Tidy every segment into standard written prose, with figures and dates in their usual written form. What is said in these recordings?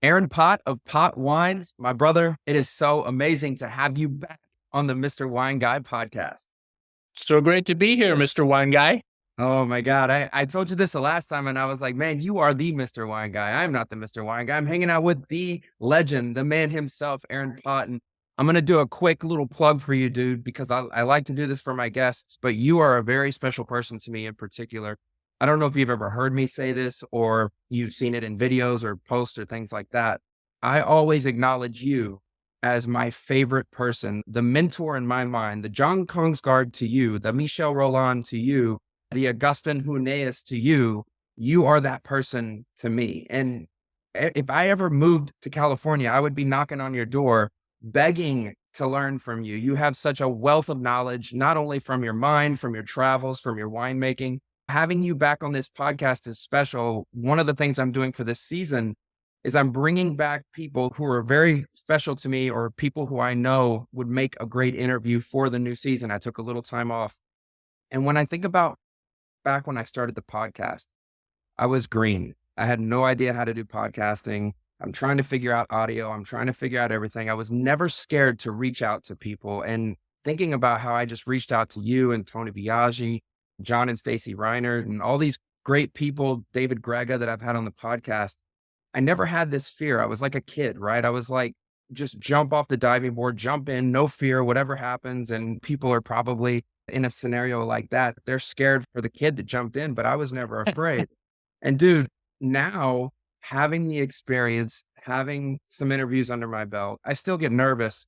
Aaron Pott of Pott Wines, my brother, it is so amazing to have you back on the Mr. Wine Guy podcast. So great to be here, Mr. Wine Guy. Oh my God. I told you this the last time and I was like, man, you are the Mr. Wine Guy. I'm not the Mr. Wine Guy. I'm hanging out with the legend, the man himself, Aaron Pott. And I'm going to do a quick little plug for you, dude, because I like to do this for my guests, but you are a very special person to me in particular. I don't know if you've ever heard me say this or you've seen it in videos or posts or things like that. I always acknowledge you as my favorite person, the mentor in my mind, the John Kongsgaard to you, the Michel Rolland to you, the Augustin Huneeus to you. You are that person to me. And if I ever moved to California, I would be knocking on your door, begging to learn from you. You have such a wealth of knowledge, not only from your mind, from your travels, from your winemaking. Having you back on this podcast is special. One of the things I'm doing for this season is I'm bringing back people who are very special to me or people who I know would make a great interview for the new season. I took a little time off. And when I think about back when I started the podcast, I was green. I had no idea how to do podcasting. I'm trying to figure out audio. I'm trying to figure out everything. I was never scared to reach out to people. And thinking about how I just reached out to you and Tony Biaggi, John and Stacy Reiner, and all these great people, David Grega that I've had on the podcast, I never had this fear. I was like a kid, right? I was like, just jump off the diving board, jump in, no fear, whatever happens. And people are probably in a scenario like that. They're scared for the kid that jumped in, but I was never afraid. And dude, now having the experience, having some interviews under my belt, I still get nervous,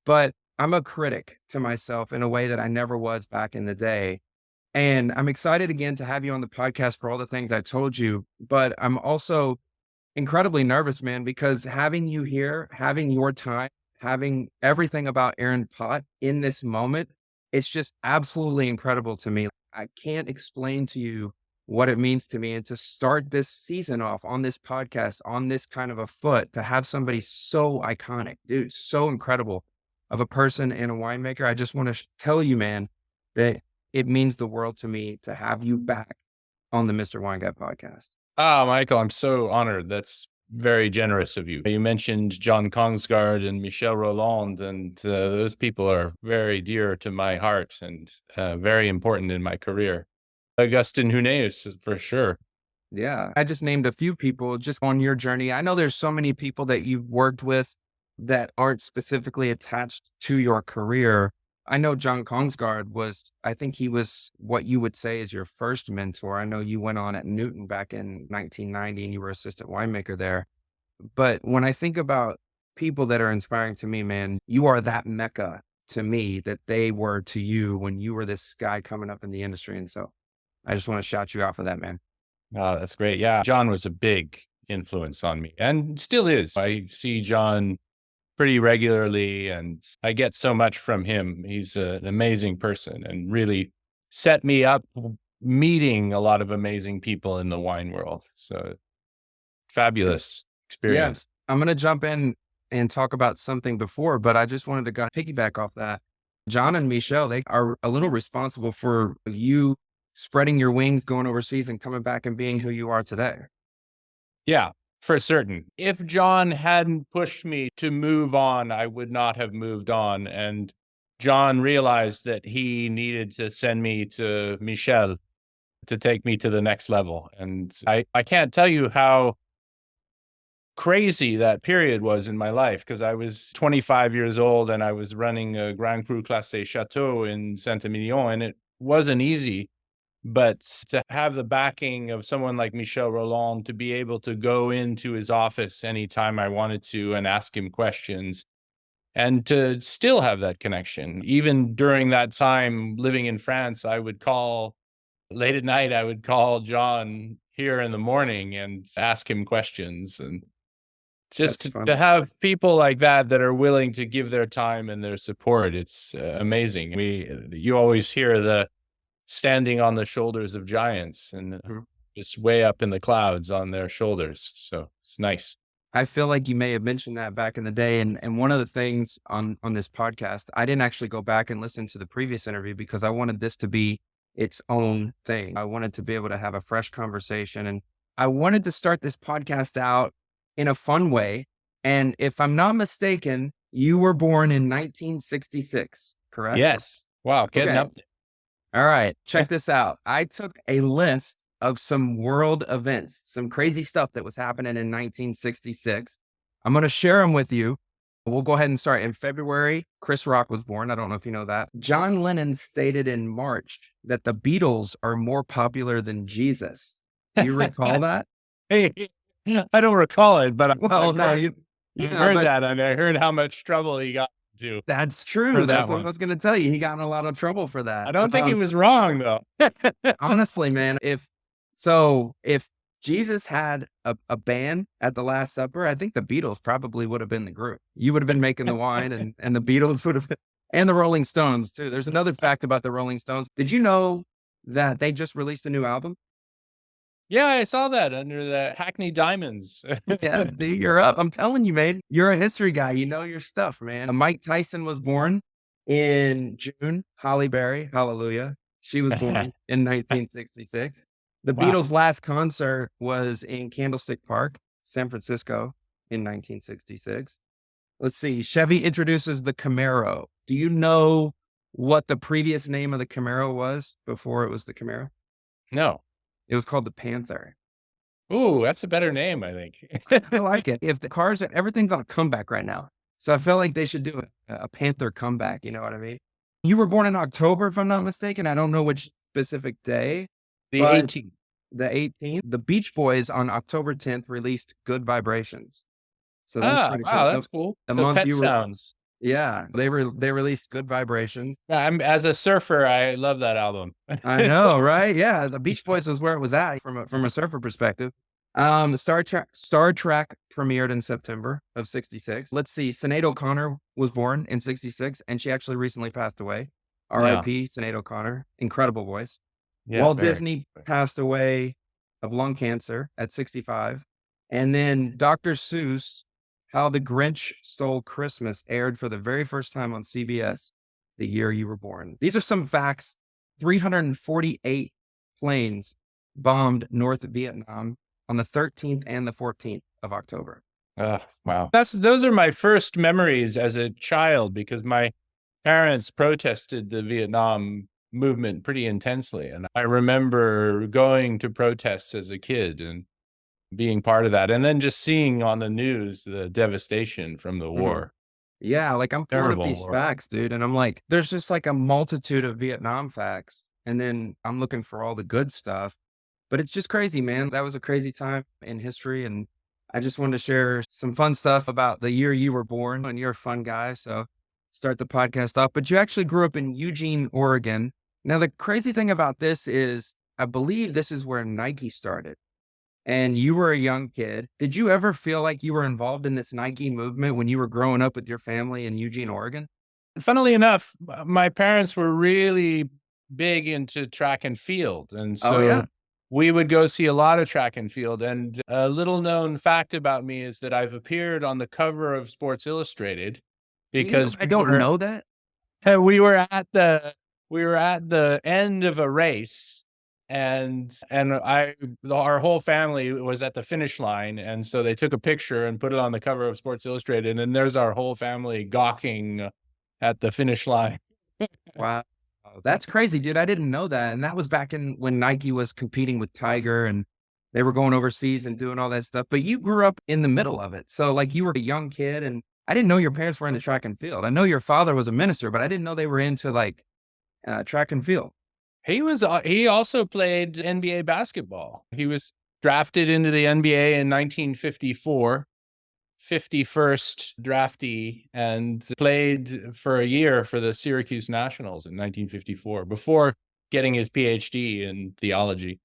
but I'm a critic to myself in a way that I never was back in the day. And I'm excited again to have you on the podcast for all the things I told you, but I'm also incredibly nervous, man, because having you here, having your time, having everything about Aaron Pott in this moment, it's just absolutely incredible to me. I can't explain to you what it means to me. And to start this season off on this podcast, on this kind of a foot, to have somebody so iconic, dude, so incredible of a person and a winemaker. I just want to tell you, man, that it means the world to me to have you back on the Mr. Wine Guy podcast. Ah, Michael, I'm so honored. That's very generous of you. You mentioned John Kongsgaard and Michel Rolland, and those people are very dear to my heart and very important in my career. Augustin Huneeus, for sure. Yeah. I just named a few people just on your journey. I know there's so many people that you've worked with that aren't specifically attached to your career. I know John Kongsgaard was, I think he was what you would say is your first mentor. I know you went on at Newton back in 1990 and you were assistant winemaker there. But when I think about people that are inspiring to me, man, you are that mecca to me that they were to you when you were this guy coming up in the industry. And so I just want to shout you out for that, man. Oh, that's great. Yeah, John was a big influence on me and still is. I see John pretty regularly and I get so much from him. He's an amazing person and really set me up meeting a lot of amazing people in the wine world. So fabulous experience. Yeah. I'm going to jump in and talk about something before, but I just wanted to piggyback off that. John and Michelle, they are a little responsible for you spreading your wings, going overseas and coming back and being who you are today. Yeah, for certain. If John hadn't pushed me to move on, I would not have moved on. And John realized that he needed to send me to Michel to take me to the next level. And I can't tell you how crazy that period was in my life, because I was 25 years old and I was running a Grand Cru Classé Chateau in Saint-Emilion, and it wasn't easy. But to have the backing of someone like Michel Rolland, to be able to go into his office anytime I wanted to and ask him questions, and to still have that connection. Even during that time living in France, I would call late at night, I would call John here in the morning and ask him questions. And just to have people like that that are willing to give their time and their support, it's amazing. You always hear the standing on the shoulders of giants and just way up in the clouds on their shoulders. So it's nice. I feel like you may have mentioned that back in the day. And one of the things on this podcast, I didn't actually go back and listen to the previous interview because I wanted this to be its own thing. I wanted to be able to have a fresh conversation. And I wanted to start this podcast out in a fun way. And if I'm not mistaken, you were born in 1966, correct? Yes. Wow. Getting Okay. up All right. Check this out. I took a list of some world events, some crazy stuff that was happening in 1966. I'm going to share them with you. We'll go ahead and start. In February, Chris Rock was born. I don't know if you know that. John Lennon stated in March that the Beatles are more popular than Jesus. Do you recall that? Hey, I don't recall it, but Well, I've no, heard, you heard but that, and I heard how much trouble he got into that's for true. that That's what I one. was going to tell you. He got in a lot of trouble for I that. don't think he was wrong though. Honestly, man, if Jesus had a band at the Last Supper, I think the Beatles probably would have been the group. You would have been making the wine, and the Beatles would have been, and the Rolling Stones too. There's another fact about the Rolling Stones. Did you know that they just released a new album? Yeah, I saw that under the Hackney Diamonds. Yeah, dude, you're up. I'm telling you, man. You're a history guy. You know your stuff, man. Mike Tyson was born in June. Holly Berry, hallelujah. She was born in 1966. The Wow. Beatles' last concert was in Candlestick Park, San Francisco in 1966. Let's see. Chevy introduces the Camaro. Do you know what the previous name of the Camaro was before it was the Camaro? No. It was called the Panther. Ooh, that's a better name, I think. I like it. If the cars, everything's on a comeback right now. So I feel like they should do a Panther comeback. You know what I mean? You were born in October, if I'm not mistaken. I don't know which specific day. The But 18th. the 18th. The Beach Boys on October 10th released Good Vibrations. So that's pretty cool. Wow, that's cool. The So month Pet you were, Sounds. yeah, they released Good Vibrations. As a surfer, I love that album. I know, right? Yeah, the Beach Boys was where it was at from a surfer perspective. Star Trek premiered in September of 66. Let's see. Sinead O'Connor was born in 66, and she actually recently passed away. R.I.P. Sinead O'Connor. Incredible voice. Yeah, Walt very. Disney passed away of lung cancer at 65. And then Dr. Seuss, How the Grinch Stole Christmas aired for the very first time on CBS the year you were born. These are some facts. 348 planes bombed North Vietnam on the 13th and the 14th of October. Wow. Those are my first memories as a child because my parents protested the Vietnam movement pretty intensely. And I remember going to protests as a kid and being part of that. And then just seeing on the news the devastation from the war. Yeah, like I'm pulling up Terrible these war. facts, dude, and I'm like, there's just like a multitude of Vietnam facts, and then I'm looking for all the good stuff. But it's just crazy, man. That was a crazy time in history, and I just wanted to share some fun stuff about the year you were born, and you're a fun guy, so start the podcast off. But you actually grew up in Eugene, Oregon. Now, the crazy thing about this is, I believe this is where Nike started. And you were a young kid. Did you ever feel like you were involved in this Nike movement when you were growing up with your family in Eugene, Oregon? Funnily enough, my parents were really big into track and field. And Oh, so yeah. we would go see a lot of track and field. And a little known fact about me is that I've appeared on the cover of Sports Illustrated because I don't know that. we were at the end of a race and our whole family was at the finish line, and so they took a picture and put it on the cover of Sports Illustrated, and there's our whole family gawking at the finish line. Wow. That's crazy, dude. I didn't know that. And that was back in when Nike was competing with Tiger and they were going overseas and doing all that stuff. But you grew up in the middle of it. So like you were a young kid, and I didn't know your parents were into track and field. I know your father was a minister, but I didn't know they were into like track and field. He also played NBA basketball. He was drafted into the NBA in 1954, 51st draftee, and played for a year for the Syracuse Nationals in 1954 before getting his PhD in theology.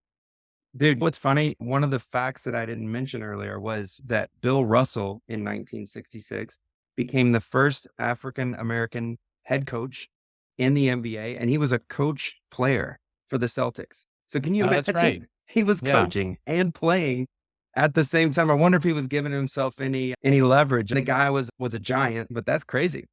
Dude, what's funny, one of the facts that I didn't mention earlier was that Bill Russell in 1966 became the first African American head coach in the NBA, and he was a coach player for the Celtics. So can you imagine? That's right. He was Yeah. coaching and playing at the same time. I wonder if he was giving himself any leverage. The guy was a giant, but that's crazy.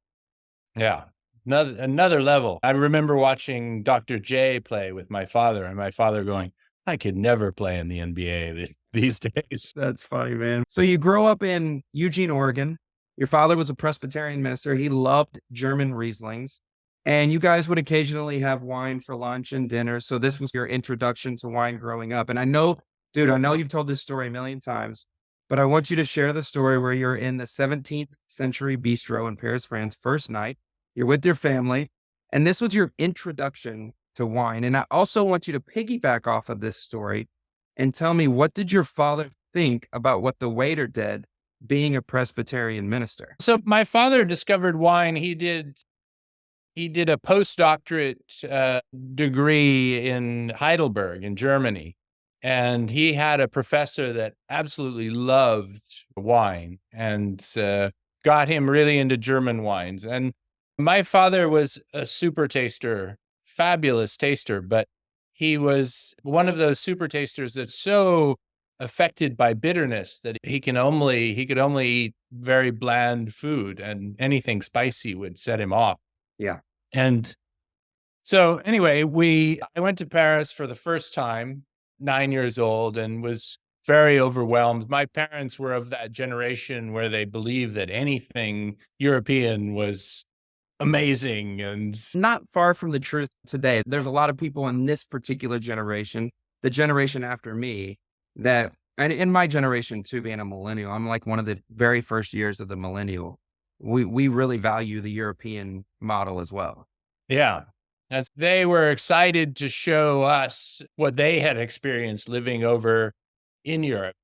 Yeah. Another level. I remember watching Dr. J play with my father, and my father going, I could never play in the NBA. these days. That's funny, man. So you grow up in Eugene, Oregon. Your father was a Presbyterian minister. He loved German Rieslings. And you guys would occasionally have wine for lunch and dinner. So this was your introduction to wine growing up. And I know, dude, I know you've told this story a million times, but I want you to share the story where you're in the 17th century bistro in Paris, France, first night. You're with your family. And this was your introduction to wine. And I also want you to piggyback off of this story and tell me, what did your father think about what the waiter did being a Presbyterian minister? So my father discovered wine. He did a postdoctorate degree in Heidelberg in Germany. And he had a professor that absolutely loved wine and got him really into German wines. And my father was a super taster, fabulous taster, but he was one of those super tasters that's so affected by bitterness that he could only eat very bland food, and anything spicy would set him off. Yeah. And so anyway, I went to Paris for the first time, 9 years old, and was very overwhelmed. My parents were of that generation where they believed that anything European was amazing, and Not far from the truth today. There's a lot of people in this particular generation, the generation after me, that, and in my generation too, being a millennial, I'm like one of the very first years of the millennial. We really value the European model as well. yeah. As they were excited to show us what they had experienced living over in Europe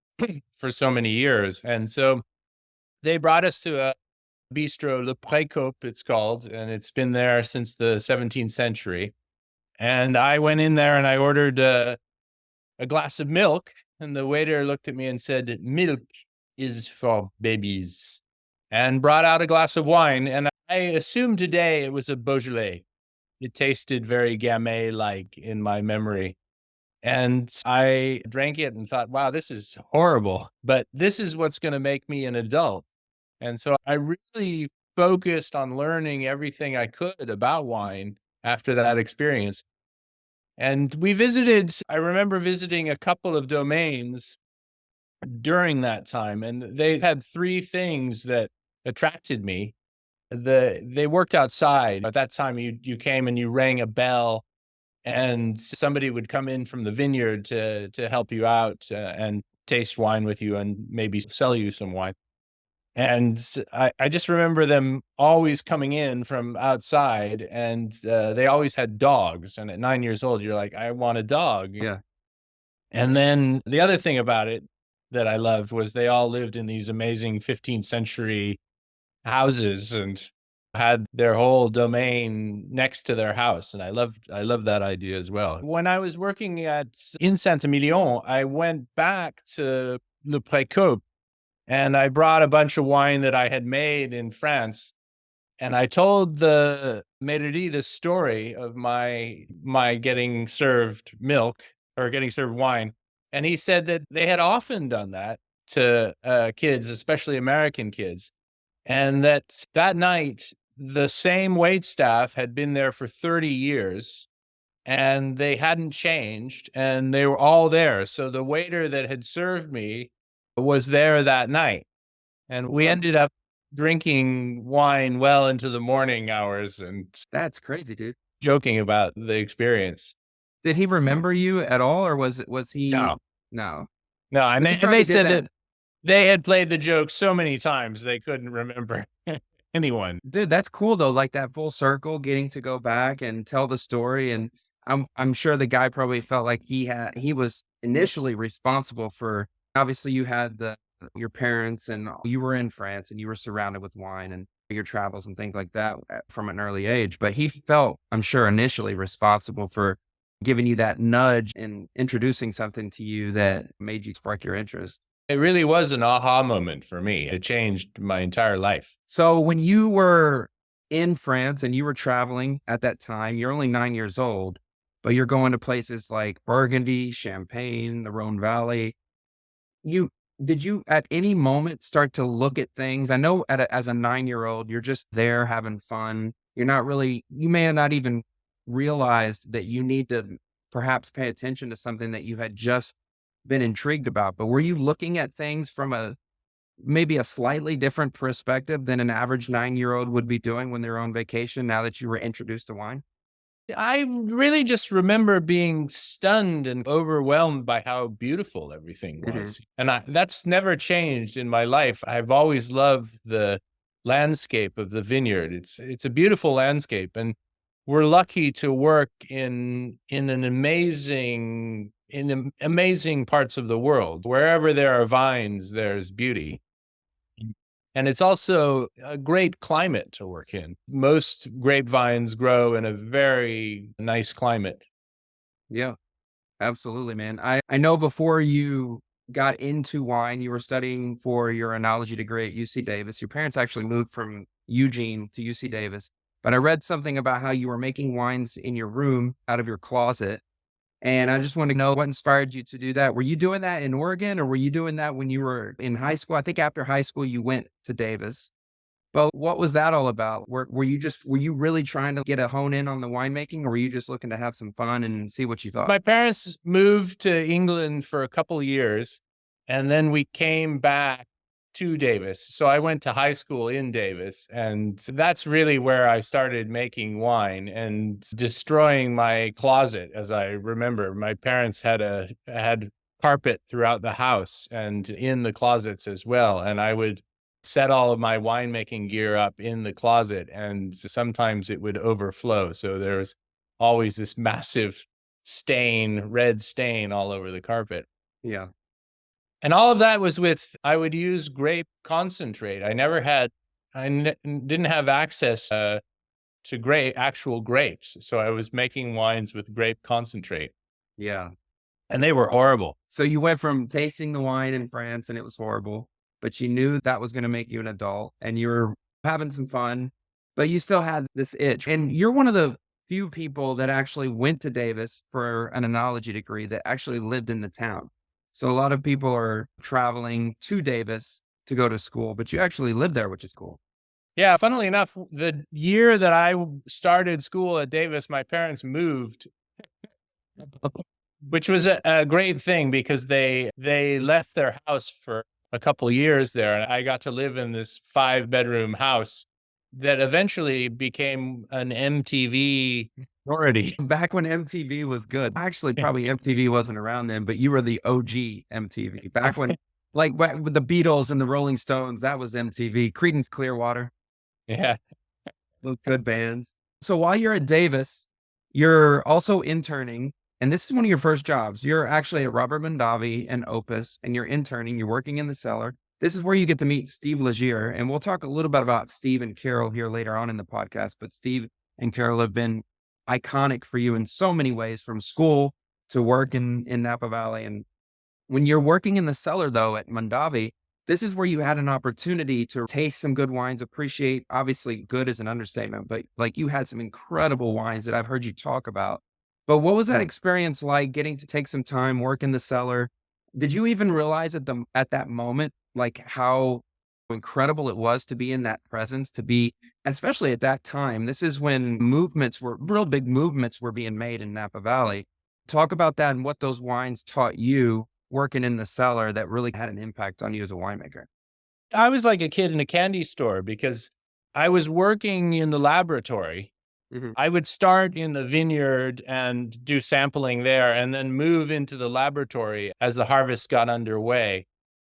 for so many years. And so they brought us to a bistro, Le Précope, it's called, and it's been there since the 17th century. And I went in there and I ordered a glass of milk, and the waiter looked at me and said, "Milk is for babies," and brought out a glass of wine. And I assume today it was a Beaujolais. It tasted very Gamay-like in my memory. And I drank it and thought, wow, this is horrible, but this is what's going to make me an adult. And so I really focused on learning everything I could about wine after that experience. And I remember visiting a couple of domains during that time, and they had three things that attracted me. They worked outside. At that time, you came and you rang a bell, and somebody would come in from the vineyard to help you out and taste wine with you and maybe sell you some wine. And I just remember them always coming in from outside, and they always had dogs. And at 9 years old, you're like, I want a dog. Yeah. And then the other thing about it that I loved was they all lived in these amazing 15th century houses and had their whole domain next to their house. And I loved that idea as well. When I was working in Saint-Emilion, I went back to Le Précope, and I brought a bunch of wine that I had made in France. And I told the maitre the story of my getting served milk or getting served wine. And he said that they had often done that to kids, especially American kids. And that night, the same waitstaff had been there for 30 years, and they hadn't changed, and they were all there. So the waiter that had served me was there that night. And we ended up drinking wine well into the morning hours and That's crazy, dude. joking about the experience. Did he remember you at all, or was he? No. No. No, and He they probably did said that. that they had played the joke so many times they couldn't remember anyone. Dude, that's cool though. Like that full circle, getting to go back and tell the story. And I'm sure the guy probably felt like he was initially responsible for. Obviously, you had your parents, and you were in France, and you were surrounded with wine and your travels and things like that from an early age. But he felt, I'm sure, initially responsible for giving you that nudge and introducing something to you that made you spark your interest. It really was an aha moment for me. It changed my entire life. So when you were in France and you were traveling at that time, you're only 9 years old, but you're going to places like Burgundy, Champagne, the Rhone Valley. Did you at any moment start to look at things? I know as a 9-year-old, you're just there having fun. You may have not even realized that you need to perhaps pay attention to something that you had just been intrigued about. But were you looking at things from maybe a slightly different perspective than an average 9-year-old would be doing when they're on vacation now that you were introduced to wine? I really just remember being stunned and overwhelmed by how beautiful everything Mhm. was. And that's never changed in my life. I've always loved the landscape of the vineyard. It's a beautiful landscape, and we're lucky to work in amazing parts of the world. Wherever there are vines, there's beauty. And it's also a great climate to work in. Most grapevines grow in a very nice climate. Yeah, absolutely, man. I know before you got into wine, you were studying for your enology degree at UC Davis. Your parents actually moved from Eugene to UC Davis. But I read something about how you were making wines in your room out of your closet. And I just want to know what inspired you to do that. Were you doing that in Oregon, or were you doing that when you were in high school? I think after high school you went to Davis. But what was that all about? Were you really trying to get a hone in on the winemaking, or were you just looking to have some fun and see what you thought? My parents moved to England for a couple of years, and then we came back to Davis. So I went to high school in Davis, and that's really where I started making wine and destroying my closet. As I remember, my parents had carpet throughout the house and in the closets as well, and I would set all of my winemaking gear up in the closet, and sometimes it would overflow. So there was always this massive red stain all over the carpet. Yeah. And all of that was I would use grape concentrate. Didn't have access to actual grapes. So I was making wines with grape concentrate, Yeah. and they were horrible. So you went from tasting the wine in France and it was horrible, but you knew that was going to make you an adult and you were having some fun, but you still had this itch. And you're one of the few people that actually went to Davis for an enology degree that actually lived in the town. So a lot of people are traveling to Davis to go to school, but you actually live there, which is cool. Yeah, funnily enough, the year that I started school at Davis, my parents moved, which was a great thing because they left their house for a couple of years there, and I got to live in this 5-bedroom house that eventually became an MTV already. Back when MTV was good. Actually, probably MTV wasn't around then, but you were the OG MTV. Back when, like, with the Beatles and the Rolling Stones, that was MTV. Creedence Clearwater, Yeah. those good bands. So while you're at Davis, you're also interning, and this is one of your first jobs. You're actually at Robert Mondavi and Opus, and you're interning. You're working in the cellar. This is where you get to meet Steve Legier, and we'll talk a little bit about Steve and Carol here later on in the podcast. But Steve and Carol have been iconic for you in so many ways, from school to work in Napa Valley. And when you're working in the cellar, though, at Mondavi, this is where you had an opportunity to taste some good wines, appreciate, obviously, good is an understatement, but like you had some incredible wines that I've heard you talk about. But what was that experience like getting to take some time, work in the cellar? Did you even realize at that moment, like how incredible it was to be in that presence, to be, especially at that time? This is when real big movements were being made in Napa Valley. Talk about that and what those wines taught you working in the cellar that really had an impact on you as a winemaker. I was like a kid in a candy store because I was working in the laboratory. Mhm. I would start in the vineyard and do sampling there and then move into the laboratory as the harvest got underway.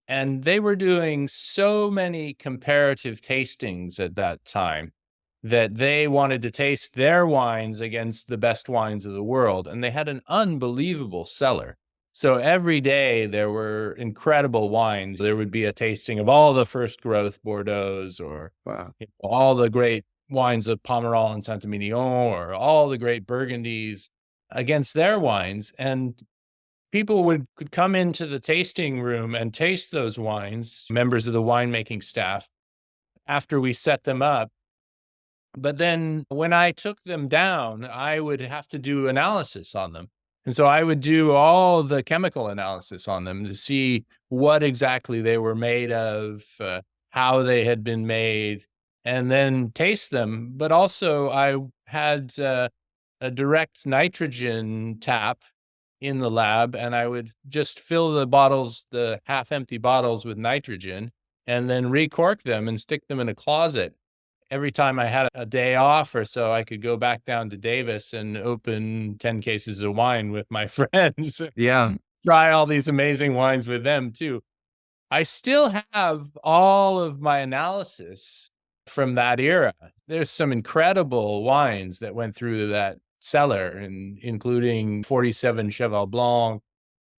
And they were doing so many comparative tastings at that time that they wanted to taste their wines against the best wines of the world. And they had an unbelievable cellar. So every day there were incredible wines. There would be a tasting of all the first growth Bordeaux's, or Wow. all the great wines of Pomerol and Saint-Emilion, or all the great Burgundies against their wines. And people could come into the tasting room and taste those wines, members of the winemaking staff, after we set them up. But then when I took them down, I would have to do analysis on them. And so I would do all the chemical analysis on them to see what exactly they were made of, how they had been made, and then taste them. But also I had a direct nitrogen tap in the lab, and I would just fill the bottles, the half-empty bottles, with nitrogen, and then recork them and stick them in a closet. Every time I had a day off or so, I could go back down to Davis and open 10 cases of wine with my friends, Yeah. try all these amazing wines with them too. I still have all of my analysis from that era. There's some incredible wines that went through that cellar, and including 47 Cheval Blanc,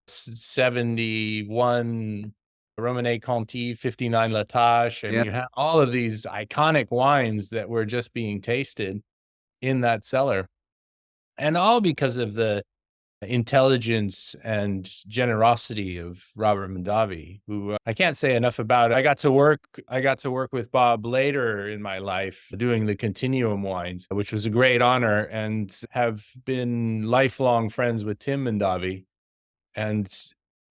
71 Romanée Conti, 59 La Tâche, and Yeah. you have all of these iconic wines that were just being tasted in that cellar. And all because of the intelligence and generosity of Robert Mondavi, who I can't say enough about. I got to work with Bob later in my life doing the Continuum wines, which was a great honor, and have been lifelong friends with Tim Mondavi, and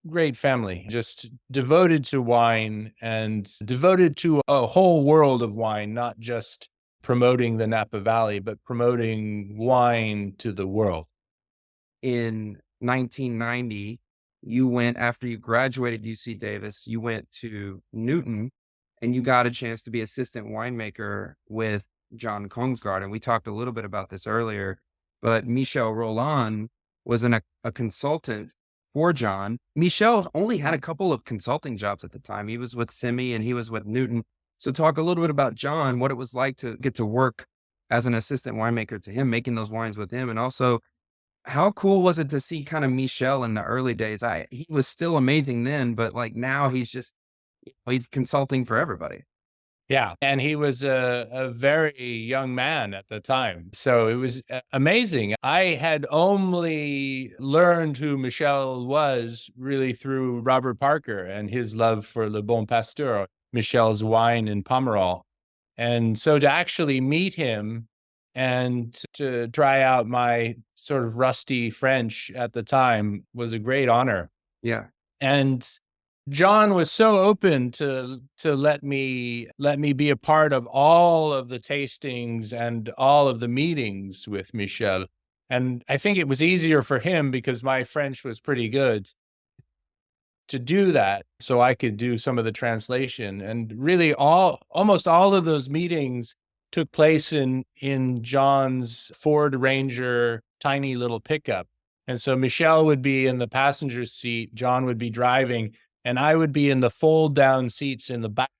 great family, just devoted to wine and devoted to a whole world of wine, not just promoting the Napa Valley, but promoting wine to the world. In 1990, you went, after you graduated UC Davis, you went to Newton and you got a chance to be assistant winemaker with John Kongsgaard. And we talked a little bit about this earlier, but Michel Rolland was a consultant for John. Michel only had a couple of consulting jobs at the time. He was with Simi and he was with Newton. So talk a little bit about John, what it was like to get to work as an assistant winemaker to him, making those wines with him. And also, how cool was it to see kind of Michel in the early days? He was still amazing then, but like now he's consulting for everybody. Yeah, and he was a very young man at the time. So it was amazing. I had only learned who Michel was really through Robert Parker and his love for Le Bon Pasteur, Michel's wine in Pomerol. And so to actually meet him and to try out my sort of rusty French at the time was a great honor. Yeah. And John was so open to let me be a part of all of the tastings and all of the meetings with Michel. And I think it was easier for him because my French was pretty good to do that, so I could do some of the translation. And really almost all of those meetings took place in John's Ford Ranger tiny little pickup. And so Michel would be in the passenger seat, John would be driving, and I would be in the fold down seats in the back,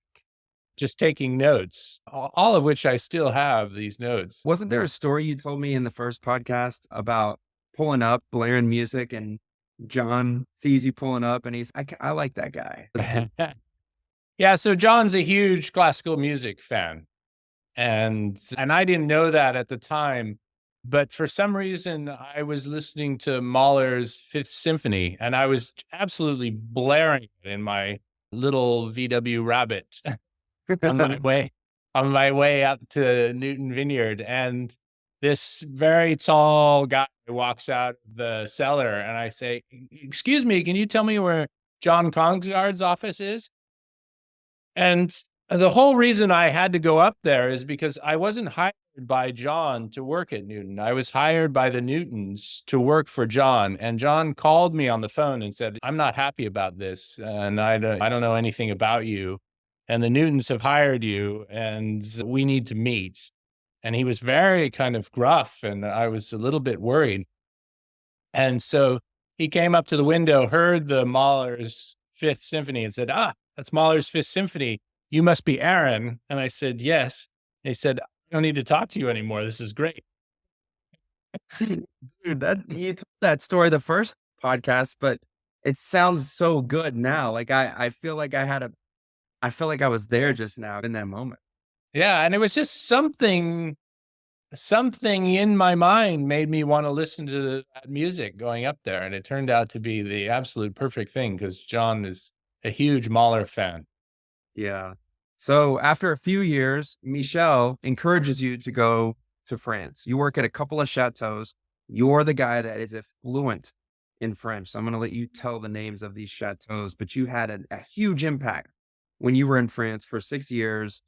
just taking notes, all of which I still have these notes. Wasn't there a story you told me in the first podcast about pulling up, blaring music, and John sees you pulling up and I like that guy. Yeah, so John's a huge classical music fan. And I didn't know that at the time, but for some reason I was listening to Mahler's Fifth Symphony and I was absolutely blaring it in my little VW Rabbit on my way up to Newton Vineyard. And this very tall guy walks out of the cellar and I say, "Excuse me, can you tell me where John Kongsgaard's office is?" And the whole reason I had to go up there is because I wasn't hired by John to work at Newton. I was hired by the Newtons to work for John. And John called me on the phone and said, "I'm not happy about this. And I don't know anything about you. And the Newtons have hired you and we need to meet." And he was very kind of gruff and I was a little bit worried. And so he came up to the window, heard the Mahler's Fifth Symphony and said, "Ah, that's Mahler's Fifth Symphony. You must be Aaron." And I said, "Yes." And he said, "I don't need to talk to you anymore. This is great." Dude, you told that story the first podcast, but it sounds so good now. Like I feel like I feel like I was there just now in that moment. Yeah. And it was just something in my mind made me want to listen to that music going up there. And it turned out to be the absolute perfect thing because John is a huge Mahler fan. Yeah. So after a few years, Michel encourages you to go to France. You work at a couple of chateaus. You're the guy that is fluent in French. So I'm going to let you tell the names of these chateaus, but you had a huge impact when you were in France for 6 years.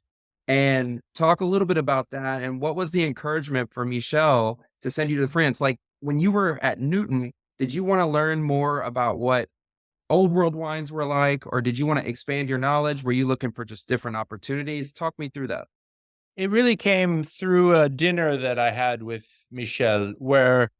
And talk a little bit about that. And what was the encouragement for Michel to send you to France? Like when you were at Newton, Did you want to learn more about what old world wines were like, or did you want to expand your knowledge? Were you looking for just different opportunities? Talk me through that. It really came through a dinner that I had with Michel, where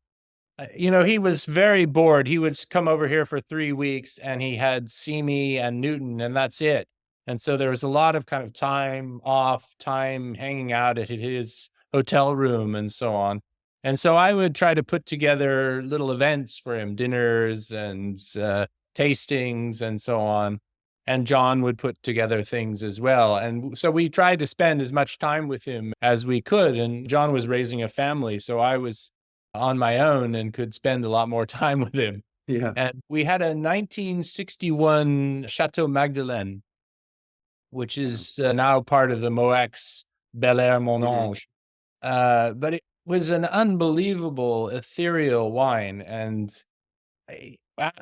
he was very bored. He would come over here for 3 weeks and he had see me and Newton, and that's it. And so there was a lot of kind of time off, time hanging out at his hotel room and so on. And so I would try to put together little events for him, dinners and tastings and so on. And John would put together things as well. And so we tried to spend as much time with him as we could. And John was raising a family. So I was on my own and could spend a lot more time with him. Yeah. And we had a 1961 Chateau Magdeleine, which is now part of the Moex Bel Air Monange. But it was an unbelievable ethereal wine. And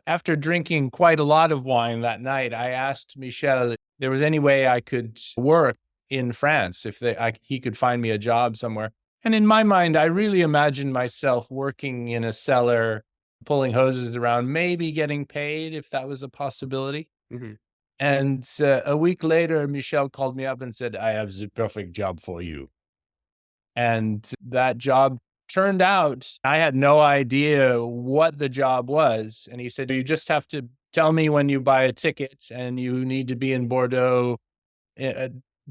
after drinking quite a lot of wine that night, I asked Michel if there was any way I could work in France, if he could find me a job somewhere. And in my mind, I really imagined myself working in a cellar, pulling hoses around, maybe getting paid if that was a possibility. Mhm. And a week later, Michel called me up and said, I have the perfect job for you. And that job turned out, I had no idea what the job was. And he said, you just have to tell me when you buy a ticket and you need to be in Bordeaux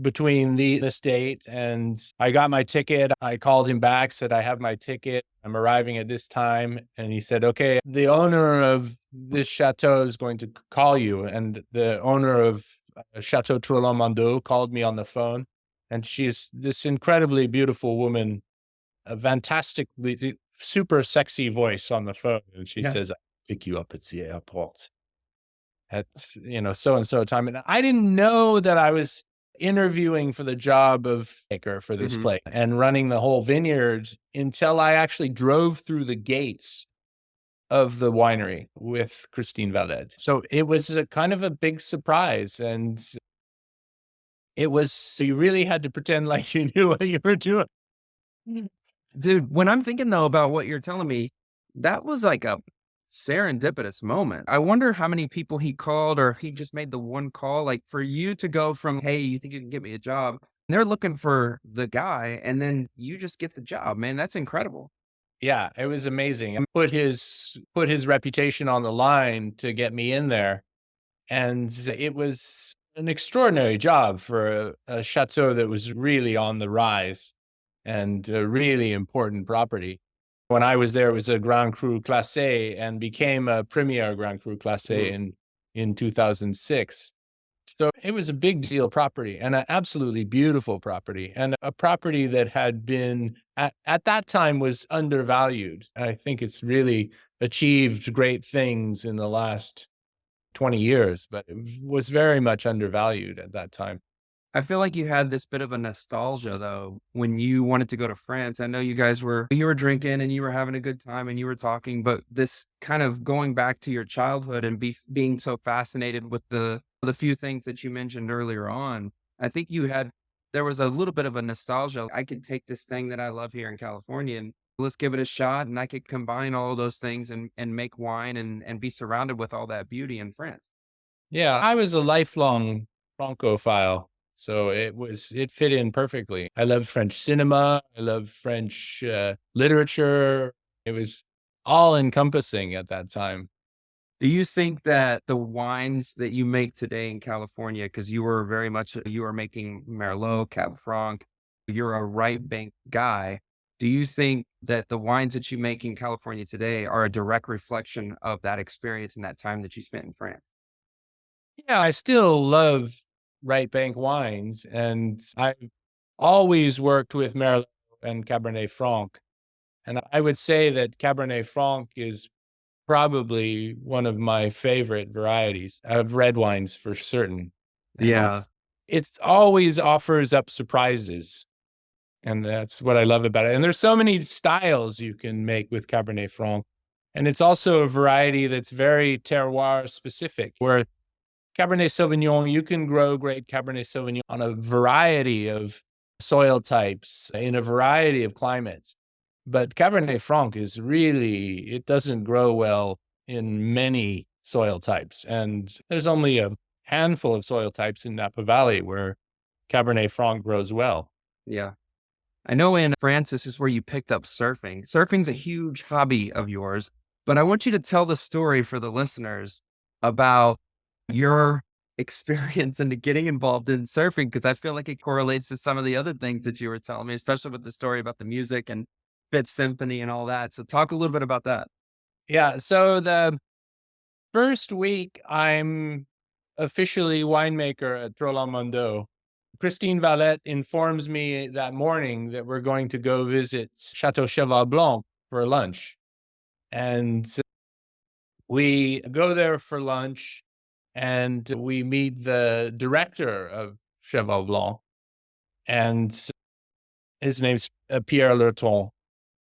between this date. And I got my ticket. I called him back, said, I have my ticket. I'm arriving at this time. And he said, okay, the owner of this chateau is going to call you. And the owner of Chateau Troplong Mondot called me on the phone. And she's this incredibly beautiful woman, a fantastically super sexy voice on the phone. And she says, I'll pick you up at the airport at, so and so time. And I didn't know that I was interviewing for the job of maker for this place and running the whole vineyard until I actually drove through the gates of the winery with Christine Valette. So it was a kind of a big surprise. And so you really had to pretend like you knew what you were doing. Dude, when I'm thinking though about what you're telling me, that was like a serendipitous moment. I wonder how many people he called, or he just made the one call. Like for you to go from, hey, you think you can get me a job? They're looking for the guy, and then you just get the job, man. That's incredible. Yeah, it was amazing. And put his reputation on the line to get me in there. And it was an extraordinary job for a chateau that was really on the rise and a really important property. When I was there, it was a Grand Cru Classé and became a Premier Grand Cru Classé in 2006. So it was a big deal property and an absolutely beautiful property, and a property that had been at that time was undervalued. And I think it's really achieved great things in the last 20 years, but it was very much undervalued at that time. I feel like you had this bit of a nostalgia though when you wanted to go to France. I know you were drinking and you were having a good time and you were talking, but this kind of going back to your childhood and being so fascinated with the few things that you mentioned earlier on. I think there was a little bit of a nostalgia. I could take this thing that I love here in California and let's give it a shot, and I could combine all of those things and make wine and be surrounded with all that beauty in France. Yeah, I was a lifelong Francophile, so it fit in perfectly. I loved French cinema. I loved French literature. It was all encompassing at that time. Do you think that the wines that you make today in California, because you were making Merlot, Cab Franc, you're a right bank guy. Do you think that the wines that you make in California today are a direct reflection of that experience and that time that you spent in France? Yeah, I still love right bank wines, and I've always worked with Merlot and Cabernet Franc. And I would say that Cabernet Franc is probably one of my favorite varieties of red wines for certain. And Yeah. it's always offers up surprises. And that's what I love about it. And there's so many styles you can make with Cabernet Franc. And it's also a variety that's very terroir specific, where Cabernet Sauvignon, you can grow great Cabernet Sauvignon on a variety of soil types in a variety of climates. But Cabernet Franc is really, it doesn't grow well in many soil types. And there's only a handful of soil types in Napa Valley where Cabernet Franc grows well. Yeah. I know in France, this is where you picked up surfing. Surfing's a huge hobby of yours, but I want you to tell the story for the listeners about your experience into getting involved in surfing, because I feel like it correlates to some of the other things that you were telling me, especially with the story about the music and Fifth Symphony and all that. So talk a little bit about that. Yeah. So the first week, I'm officially winemaker at Troplong Mondot. Christine Valette informs me that morning that we're going to go visit Chateau Troplong for lunch. And we go there for lunch and we meet the director of Cheval Blanc. And his name's Pierre Lurton.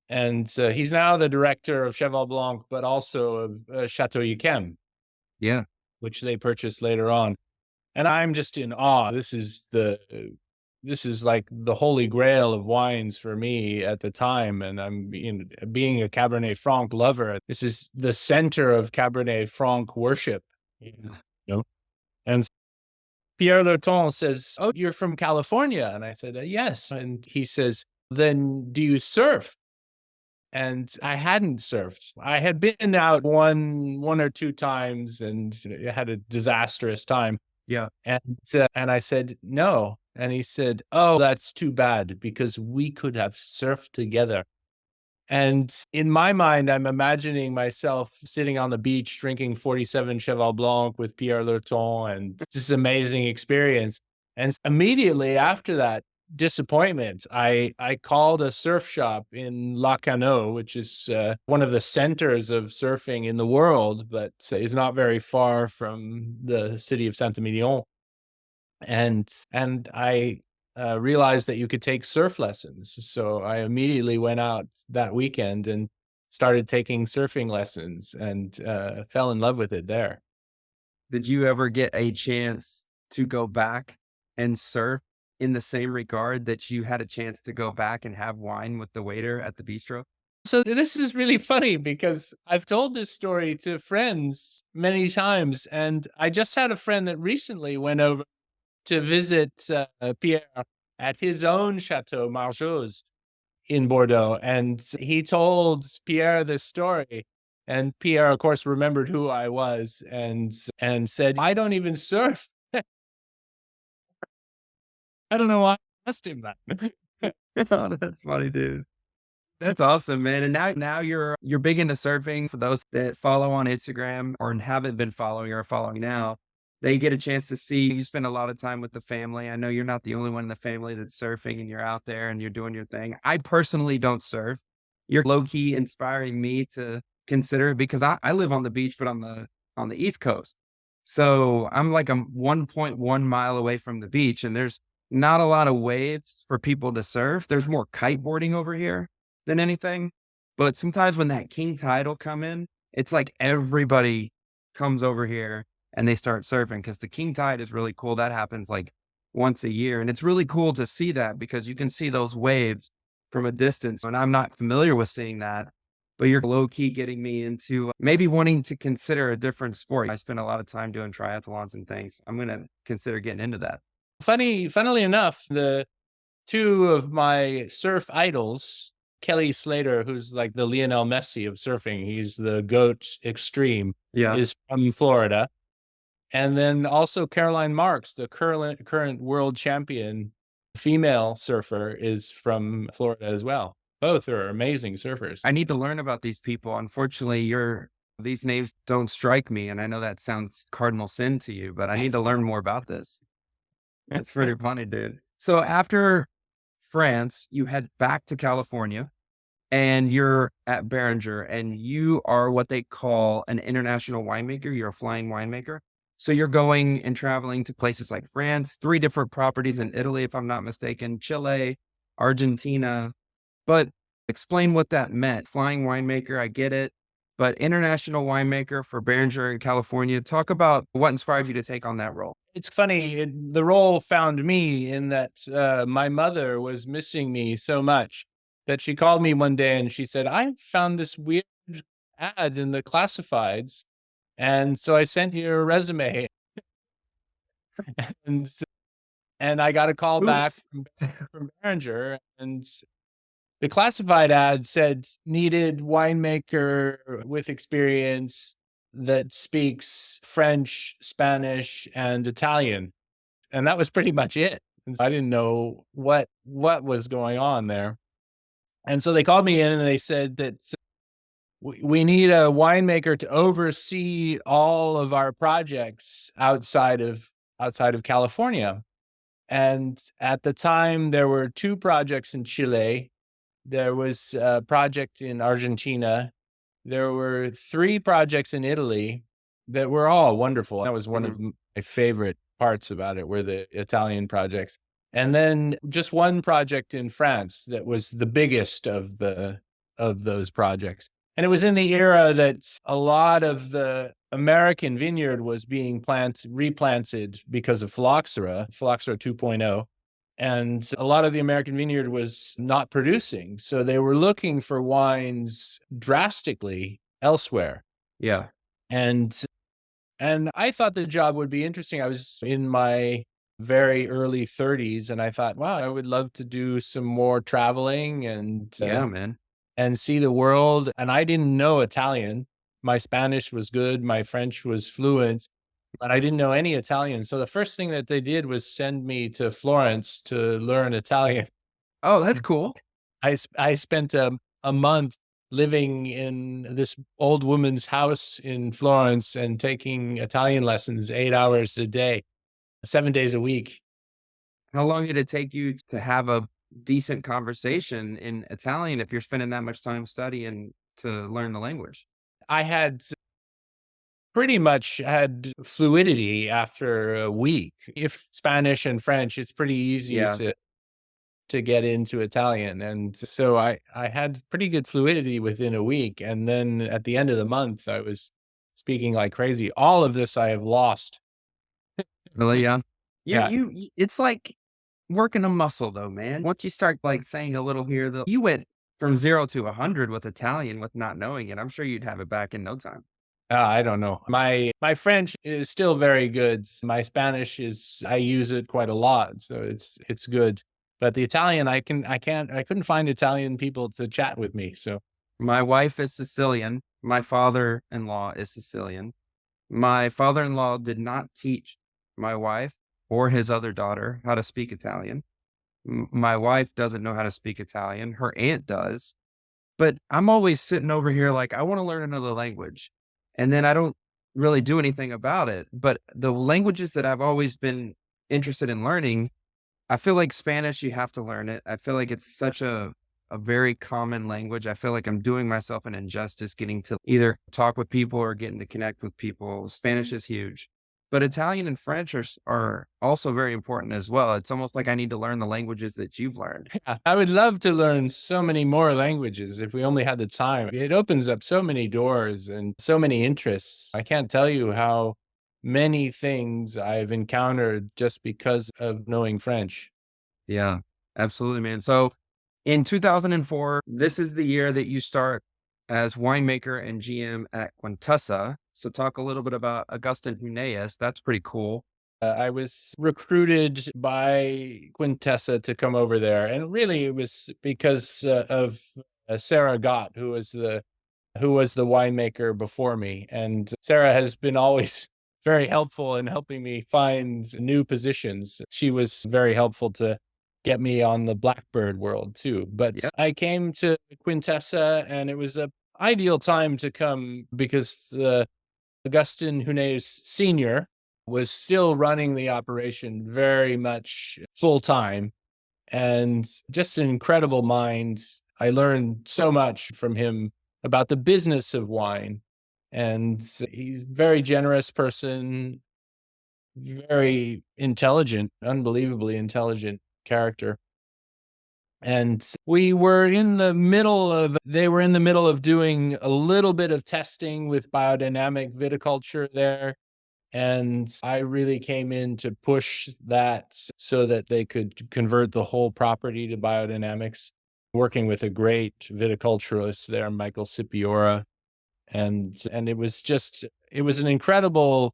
And he's now the director of Cheval Blanc, but also of Chateau Yquem, Yeah. which they purchased later on. And I'm just in awe. This is like the holy grail of wines for me at the time. And I'm being a Cabernet Franc lover. This is the center of Cabernet Franc worship. You know? And Pierre Lurton says, "Oh, you're from California?" And I said, "Yes." And he says, "Then do you surf?" And I hadn't surfed. I had been out one or two times and had a disastrous time. Yeah. And I said, "No." And he said, "Oh, that's too bad because we could have surfed together." And in my mind, I'm imagining myself sitting on the beach drinking 47 Cheval Blanc with Pierre Lurton, and it's this amazing experience. And immediately after that disappointment, I called a surf shop in Lacanau, which is one of the centers of surfing in the world, but is not very far from the city of Saint-Emilion. And I realized that you could take surf lessons. So I immediately went out that weekend and started taking surfing lessons and fell in love with it there. Did you ever get a chance to go back and surf in the same regard that you had a chance to go back and have wine with the waiter at the bistro? So this is really funny because I've told this story to friends many times. And I just had a friend that recently went over to visit Pierre at his own Chateau Marjose in Bordeaux. And he told Pierre this story. And Pierre, of course, remembered who I was and said, "I don't even surf." I don't know why I asked him that. Oh, that's funny, dude. That's awesome, man. And now you're big into surfing. For those that follow on Instagram or haven't been following or are following now, they get a chance to see you spend a lot of time with the family. I know you're not the only one in the family that's surfing and you're out there and you're doing your thing. I personally don't surf. You're low key inspiring me to consider it because I live on the beach, but on the East Coast. So I'm like 1.1 mile away from the beach, and there's not a lot of waves for people to surf. There's more kiteboarding over here than anything. But sometimes when that king tide will come in, it's like everybody comes over here and they start surfing because the king tide is really cool. That happens like once a year. And it's really cool to see that because you can see those waves from a distance. And I'm not familiar with seeing that, but you're low key getting me into maybe wanting to consider a different sport. I spend a lot of time doing triathlons and things. I'm going to consider getting into that. Funnily enough, the two of my surf idols, Kelly Slater, who's like the Lionel Messi of surfing, he's the GOAT extreme, Yeah. is from Florida. And then also Caroline Marks, the current world champion female surfer, is from Florida as well. Both are amazing surfers. I need to learn about these people. Unfortunately, these names don't strike me. And I know that sounds cardinal sin to you, but I need to learn more about this. That's pretty funny, dude. So after France, you head back to California and you're at Beringer and you are what they call an international winemaker. You're a flying winemaker. So you're going and traveling to places like France, 3 different properties in Italy, if I'm not mistaken, Chile, Argentina. But explain what that meant. Flying winemaker, I get it. But international winemaker for Beringer in California. Talk about what inspired you to take on that role. It's funny, the role found me in that my mother was missing me so much. that she called me one day and she said, I found this weird ad in the classifieds. And so I sent you a resume and, and I got a call back Oops. from Behringer, and the classified ad said needed winemaker with experience that speaks French, Spanish, and Italian. And that was pretty much it. I didn't know what was going on there. And so they called me in and they said that we need a winemaker to oversee all of our projects outside of California. And at the time, there were 2 projects in Chile. There was a project in Argentina. There were 3 projects in Italy that were all wonderful. That was one of my favorite parts about it, were the Italian projects. And then just 1 project in France that was the biggest of those projects. And it was in the era that a lot of the American vineyard was being replanted because of Phylloxera 2.0. And a lot of the American vineyard was not producing. So they were looking for wines drastically elsewhere. Yeah. And I thought the job would be interesting. I was in my very early 30s and I thought, wow, I would love to do some more traveling and Yeah, man. and see the world. And I didn't know Italian. My Spanish was good. My French was fluent, but I didn't know any Italian. So the first thing that they did was send me to Florence to learn Italian. Oh, that's cool. I spent a month living in this old woman's house in Florence and taking Italian lessons 8 hours a day, 7 days a week. How long did it take you to have a decent conversation in Italian if you're spending that much time studying to learn the language? I had pretty much had fluidity after a week. If Spanish and French, it's pretty easy Yeah. to get into Italian. And so I had pretty good fluidity within a week. And then at the end of the month, I was speaking like crazy. All of this I have lost. Really? Yeah. Yeah. Yeah. It's like working a muscle though, man. Once you start like saying a little here, you went from 0 to 100 with Italian with not knowing it. I'm sure you'd have it back in no time. I don't know. My French is still very good. My Spanish I use it quite a lot, so it's good. But the Italian, I couldn't find Italian people to chat with me. So My wife is Sicilian. My father-in-law is Sicilian. My father-in-law did not teach my wife or his other daughter how to speak Italian. My wife doesn't know how to speak Italian. Her aunt does. But I'm always sitting over here like, I want to learn another language. And then I don't really do anything about it. But the languages that I've always been interested in learning, I feel like Spanish, you have to learn it. I feel like it's such a very common language. I feel like I'm doing myself an injustice getting to either talk with people or getting to connect with people. Spanish is huge. But Italian and French are also very important as well. It's almost like I need to learn the languages that you've learned. I would love to learn so many more languages if we only had the time. It opens up so many doors and so many interests. I can't tell you how many things I've encountered just because of knowing French. Yeah, absolutely, man. So in 2004, this is the year that you start as winemaker and GM at Quintessa. So talk a little bit about Augustin Huneeus. That's pretty cool. I was recruited by Quintessa to come over there, and really it was because of Sarah Gott, who was the winemaker before me, and Sarah has been always very helpful in helping me find new positions. She was very helpful to get me on the Blackbird world too. But Yep. I came to Quintessa, and it was a ideal time to come because Augustin Huneeus Sr. was still running the operation very much full time, and just an incredible mind. I learned so much from him about the business of wine, and he's a very generous person, very intelligent, unbelievably intelligent character. And they were in the middle of doing a little bit of testing with biodynamic viticulture there. And I really came in to push that so that they could convert the whole property to biodynamics. working with a great viticulturist there, Michael Scipiora. And it was an incredible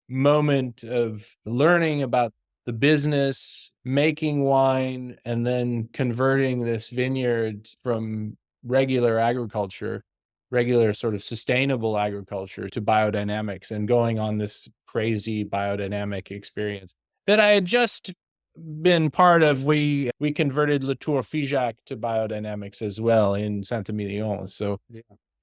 moment of learning about the business, making wine, and then converting this vineyard from regular agriculture, regular sort of sustainable agriculture, to biodynamics, and going on this crazy biodynamic experience that I had just been part of. We converted Latour Figeac to biodynamics as well in Saint-Emilion. So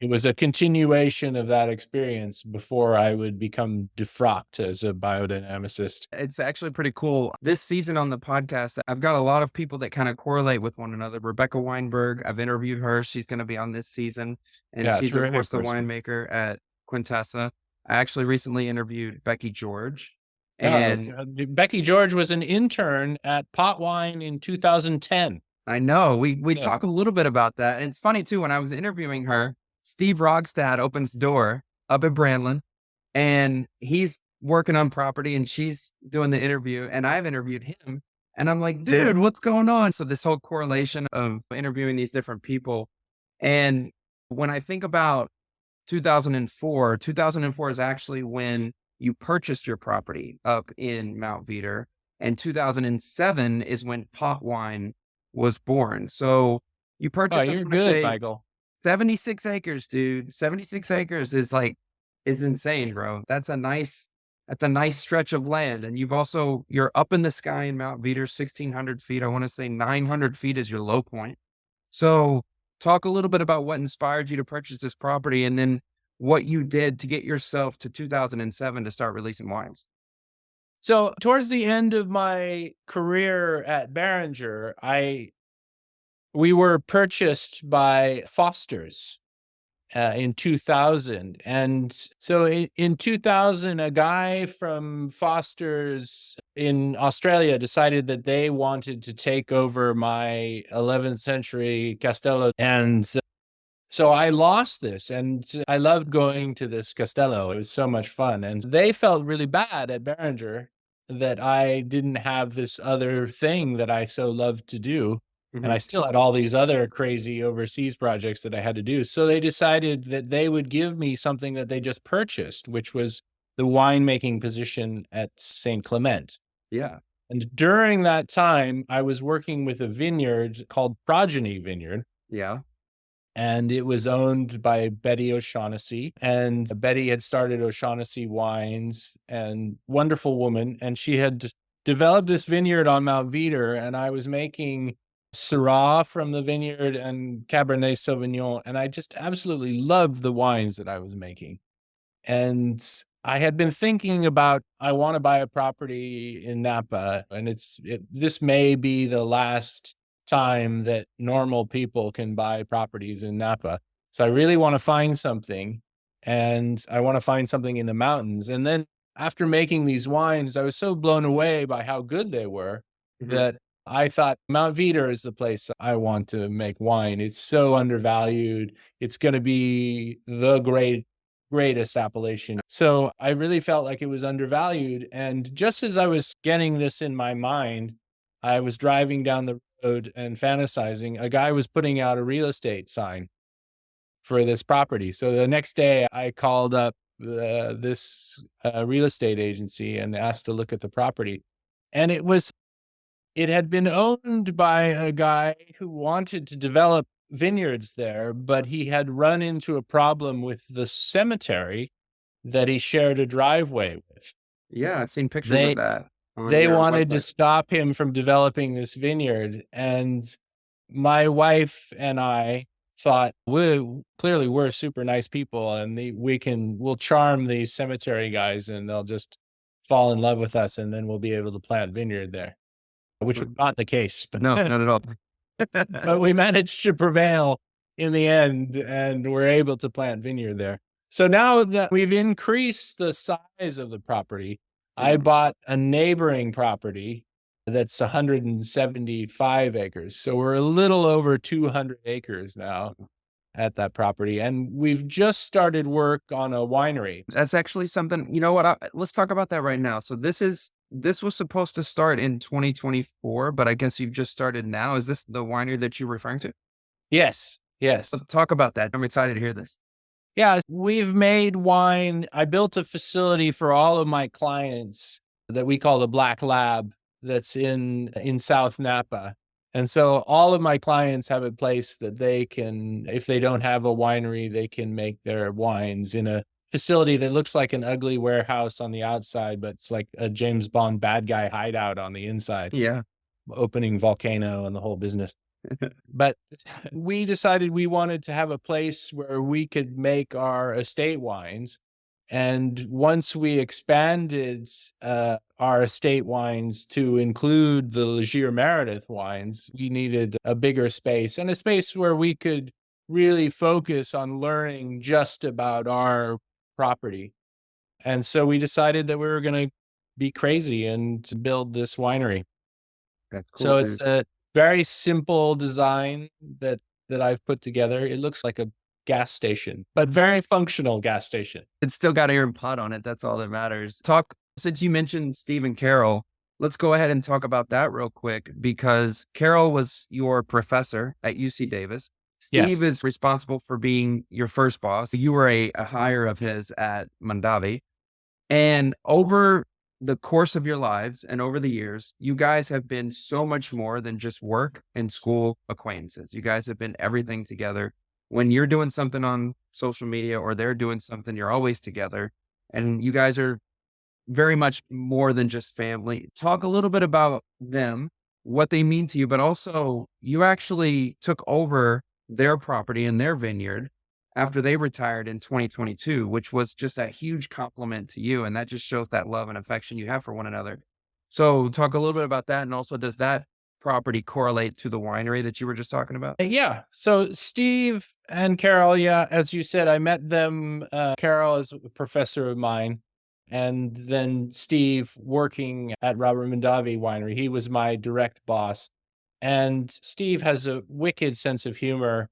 it was a continuation of that experience before I would become defrocked as a biodynamicist. It's actually pretty cool. This season on the podcast, I've got a lot of people that kind of correlate with one another. Rebecca Weinberg, I've interviewed her. She's going to be on this season. And Yeah, she's, of terrific course, the person. winemaker at Quintessa. I actually recently interviewed Becky George. Yeah, And Becky George was an intern at Pott Wine in 2010. I know we Yeah. talk a little bit about that. And it's funny, too, when I was interviewing her, Steve Rogstad opens the door up at Brandlin, and he's working on property and she's doing the interview, and I've interviewed him, and I'm like, dude, what's going on? So this whole correlation of interviewing these different people. And when I think about 2004 is actually when you purchased your property up in Mount Veeder, and 2007 is when Pot Wine was born. So you Oh, purchased, you're good, Michael. 76 acres, dude. 76 acres is insane, bro. That's a nice stretch of land. And you're up in the sky in Mount Veeder, 1,600 feet. I want to say 900 feet is your low point. So talk a little bit about what inspired you to purchase this property, and then what you did to get yourself to 2007 to start releasing wines. So towards the end of my career at Behringer, we were purchased by Foster's in 2000. And so in 2000, a guy from Foster's in Australia decided that they wanted to take over my 11th century Castello. And so I lost this, and I loved going to this Castello. It was so much fun. And they felt really bad at Behringer that I didn't have this other thing that I so loved to do. And I still had all these other crazy overseas projects that I had to do. So they decided that they would give me something that they just purchased, which was the winemaking position at St. Clement. Yeah. And during that time, I was working with a vineyard called Progeny Vineyard. Yeah. And it was owned by Betty O'Shaughnessy. And Betty had started O'Shaughnessy Wines, and wonderful woman. And she had developed this vineyard on Mount Veeder, and I was making Syrah from the vineyard and Cabernet Sauvignon. And I just absolutely loved the wines that I was making. And I had been thinking about, I want to buy a property in Napa, and this may be the last time that normal people can buy properties in Napa. So I really want to find something, and I want to find something in the mountains. And then after making these wines, I was so blown away by how good they were that I thought Mount Veeder is the place I want to make wine. It's so undervalued. It's going to be the greatest appellation. So I really felt like it was undervalued. And just as I was getting this in my mind, I was driving down the road and fantasizing. A guy was putting out a real estate sign for this property. So the next day I called up this real estate agency and asked to look at the property. And it had been owned by a guy who wanted to develop vineyards there, but he had run into a problem with the cemetery that he shared a driveway with. Yeah. I've seen pictures of that. They wanted to stop him from developing this vineyard. And my wife and I thought, we're super nice people, and we'll charm these cemetery guys, and they'll just fall in love with us, and then we'll be able to plant vineyard there, which was not the case. But No, not at all. but we managed to prevail in the end, and we're able to plant vineyard there. So now that we've increased the size of the property, I bought a neighboring property that's 175 acres. So we're a little over 200 acres now at that property. And we've just started work on a winery. That's actually something, you know what? Let's talk about that right now. So this was supposed to start in 2024, but I guess you've just started now. Is this the winery that you're referring to? Yes. Yes. Let's talk about that. I'm excited to hear this. Yeah, we've made wine. I built a facility for all of my clients that we call the Black Lab that's in South Napa. And so all of my clients have a place that they can, if they don't have a winery, they can make their wines in a facility that looks like an ugly warehouse on the outside, but it's like a James Bond bad guy hideout on the inside, Yeah. opening volcano and the whole business. But we decided we wanted to have a place where we could make our estate wines. And once we expanded our estate wines to include the Legier Meredith wines, we needed a bigger space and a space where we could really focus on learning just about our property. And so we decided that we were going to be crazy and build this winery. That's cool, So dude. it's a very simple design that I've put together. It looks like a gas station, but very functional gas station. It's still got Aaron Pott on it. That's all that matters. Since you mentioned Steve and Carol, let's go ahead and talk about that real quick because Carol was your professor at UC Davis. Steve Yes. is responsible for being your first boss. You were a hire of his at Mondavi. And over the course of your lives and over the years, you guys have been so much more than just work and school acquaintances. You guys have been everything together. When you're doing something on social media or they're doing something, you're always together. And you guys are very much more than just family. Talk a little bit about them, what they mean to you, but also you actually took over their property and their vineyard after they retired in 2022, which was just a huge compliment to you. And that just shows that love and affection you have for one another. So talk a little bit about that. And also, does that property correlate to the winery that you were just talking about? Yeah. So Steve and Carol, yeah, as you said, I met them. Carol is a professor of mine. And then Steve working at Robert Mondavi Winery. He was my direct boss. And Steve has a wicked sense of humor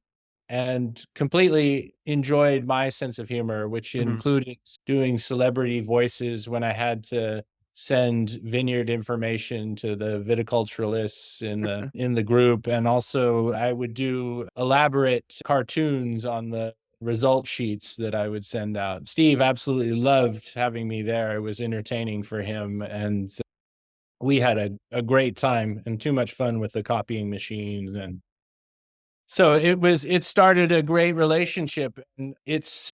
and completely enjoyed my sense of humor, which Mhm. included doing celebrity voices when I had to send vineyard information to the viticulturalists in the group. And also I would do elaborate cartoons on the result sheets that I would send out. Steve absolutely loved having me there. It was entertaining for him. And we had a great time and too much fun with the copying machines. And so it started a great relationship. And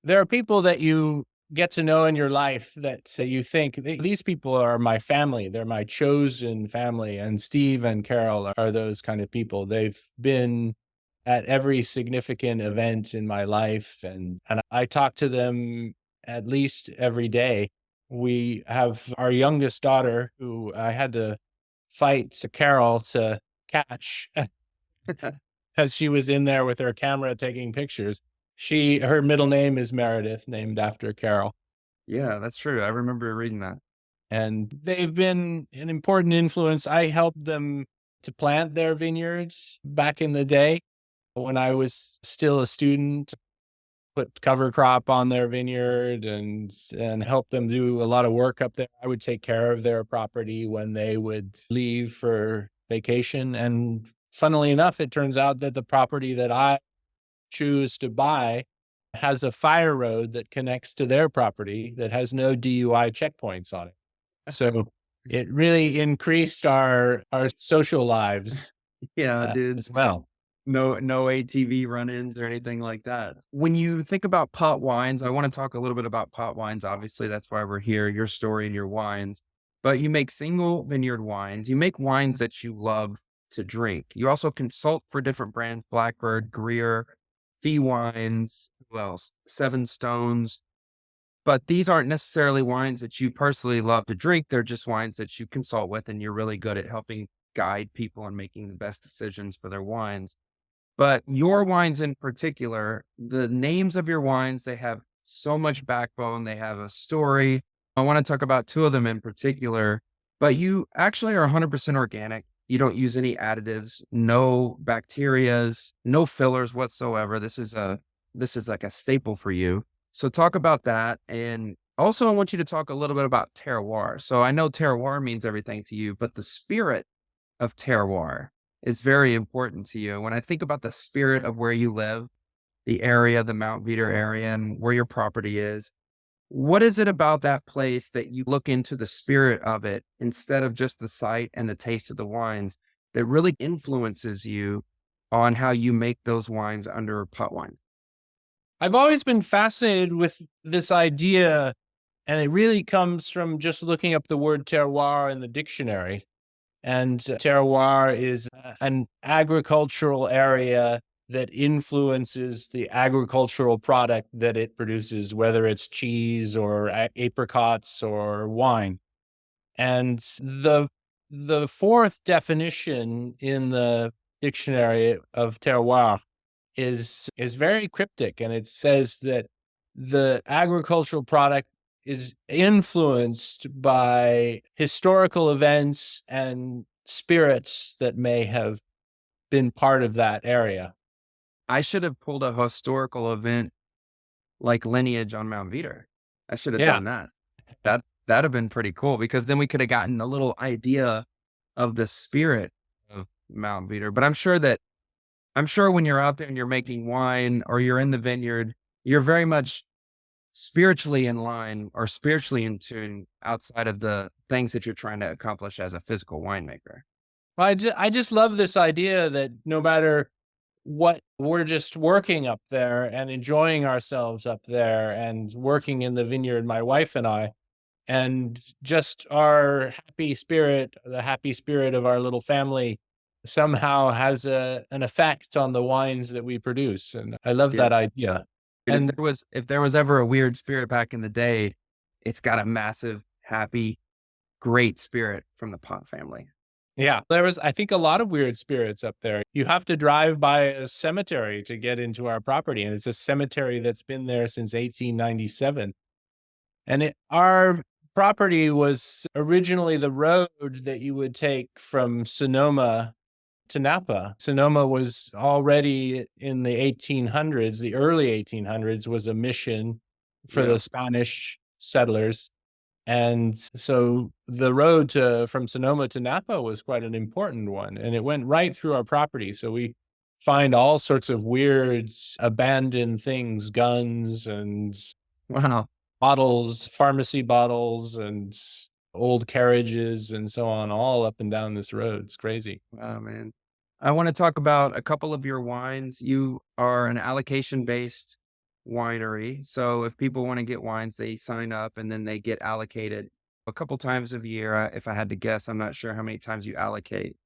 there are people that you get to know in your life that you think these people are my family. They're my chosen family. And Steve and Carol are those kind of people. They've been at every significant event in my life. And I talk to them at least every day. We have our youngest daughter who I had to fight Carol to catch as she was in there with her camera taking pictures. Her middle name is Meredith, named after Carol. Yeah, that's true. I remember reading that. And they've been an important influence. I helped them to plant their vineyards back in the day when I was still a student, put cover crop on their vineyard and help them do a lot of work up there. I would take care of their property when they would leave for vacation. And funnily enough, it turns out that the property that I choose to buy has a fire road that connects to their property that has no DUI checkpoints on it. So it really increased our social lives Yeah, dude. as well. No ATV run-ins or anything like that. When you think about pot wines, I want to talk a little bit about pot wines. Obviously, that's why we're here, your story and your wines. But you make single vineyard wines. You make wines that you love to drink. You also consult for different brands, Blackbird, Greer, Fee Wines, who else? Seven Stones. But these aren't necessarily wines that you personally love to drink. They're just wines that you consult with, and you're really good at helping guide people and making the best decisions for their wines. But your wines in particular, the names of your wines, they have so much backbone. They have a story. I want to talk about two of them in particular, but you actually are 100% organic. You don't use any additives, no bacterias, no fillers whatsoever. This is like a staple for you. So talk about that. And also I want you to talk a little bit about terroir. So I know terroir means everything to you, but the spirit of terroir. is very important to you. When I think about the spirit of where you live, the area, the Mount Veeder area, and where your property is, what is it about that place that you look into the spirit of it instead of just the sight and the taste of the wines that really influences you on how you make those wines under pot wine? I've always been fascinated with this idea, and it really comes from just looking up the word terroir in the dictionary. And terroir is an agricultural area that influences the agricultural product that it produces, whether it's cheese or apricots or wine. And the fourth definition in the dictionary of terroir is very cryptic, and it says that the agricultural product is influenced by historical events and spirits that may have been part of that area. I should have pulled a historical event like lineage on Mount Veeder. I should have Yeah. done that. That'd have been pretty cool because then we could have gotten a little idea of the spirit of Mount Veeder. But I'm sure when you're out there and you're making wine or you're in the vineyard, you're very much spiritually in line or spiritually in tune outside of the things that you're trying to accomplish as a physical winemaker. Well, I just love this idea that no matter what, we're just working up there and enjoying ourselves up there and working in the vineyard, my wife and I, and just our happy spirit, the happy spirit of our little family somehow has an effect on the wines that we produce. And I love Yeah. that idea. Dude, And if there was ever a weird spirit back in the day, it's got a massive, happy, great spirit from the Pott family. yeah, there was, I think, a lot of weird spirits up there. You have to drive by a cemetery to get into our property, and it's a cemetery that's been there since 1897. And our property was originally the road that you would take from Sonoma to Napa. Sonoma was already in the 1800s, the early 1800s, was a mission for Yeah. the Spanish settlers. And so the road from Sonoma to Napa was quite an important one, and it went right through our property. So we find all sorts of weird, abandoned things, guns and Wow. bottles, pharmacy bottles, and old carriages and so on, all up and down this road. It's crazy. Wow, man. I want to talk about a couple of your wines. You are an allocation based winery. So if people want to get wines, they sign up and then they get allocated a couple times a year. If I had to guess, I'm not sure how many times you allocate,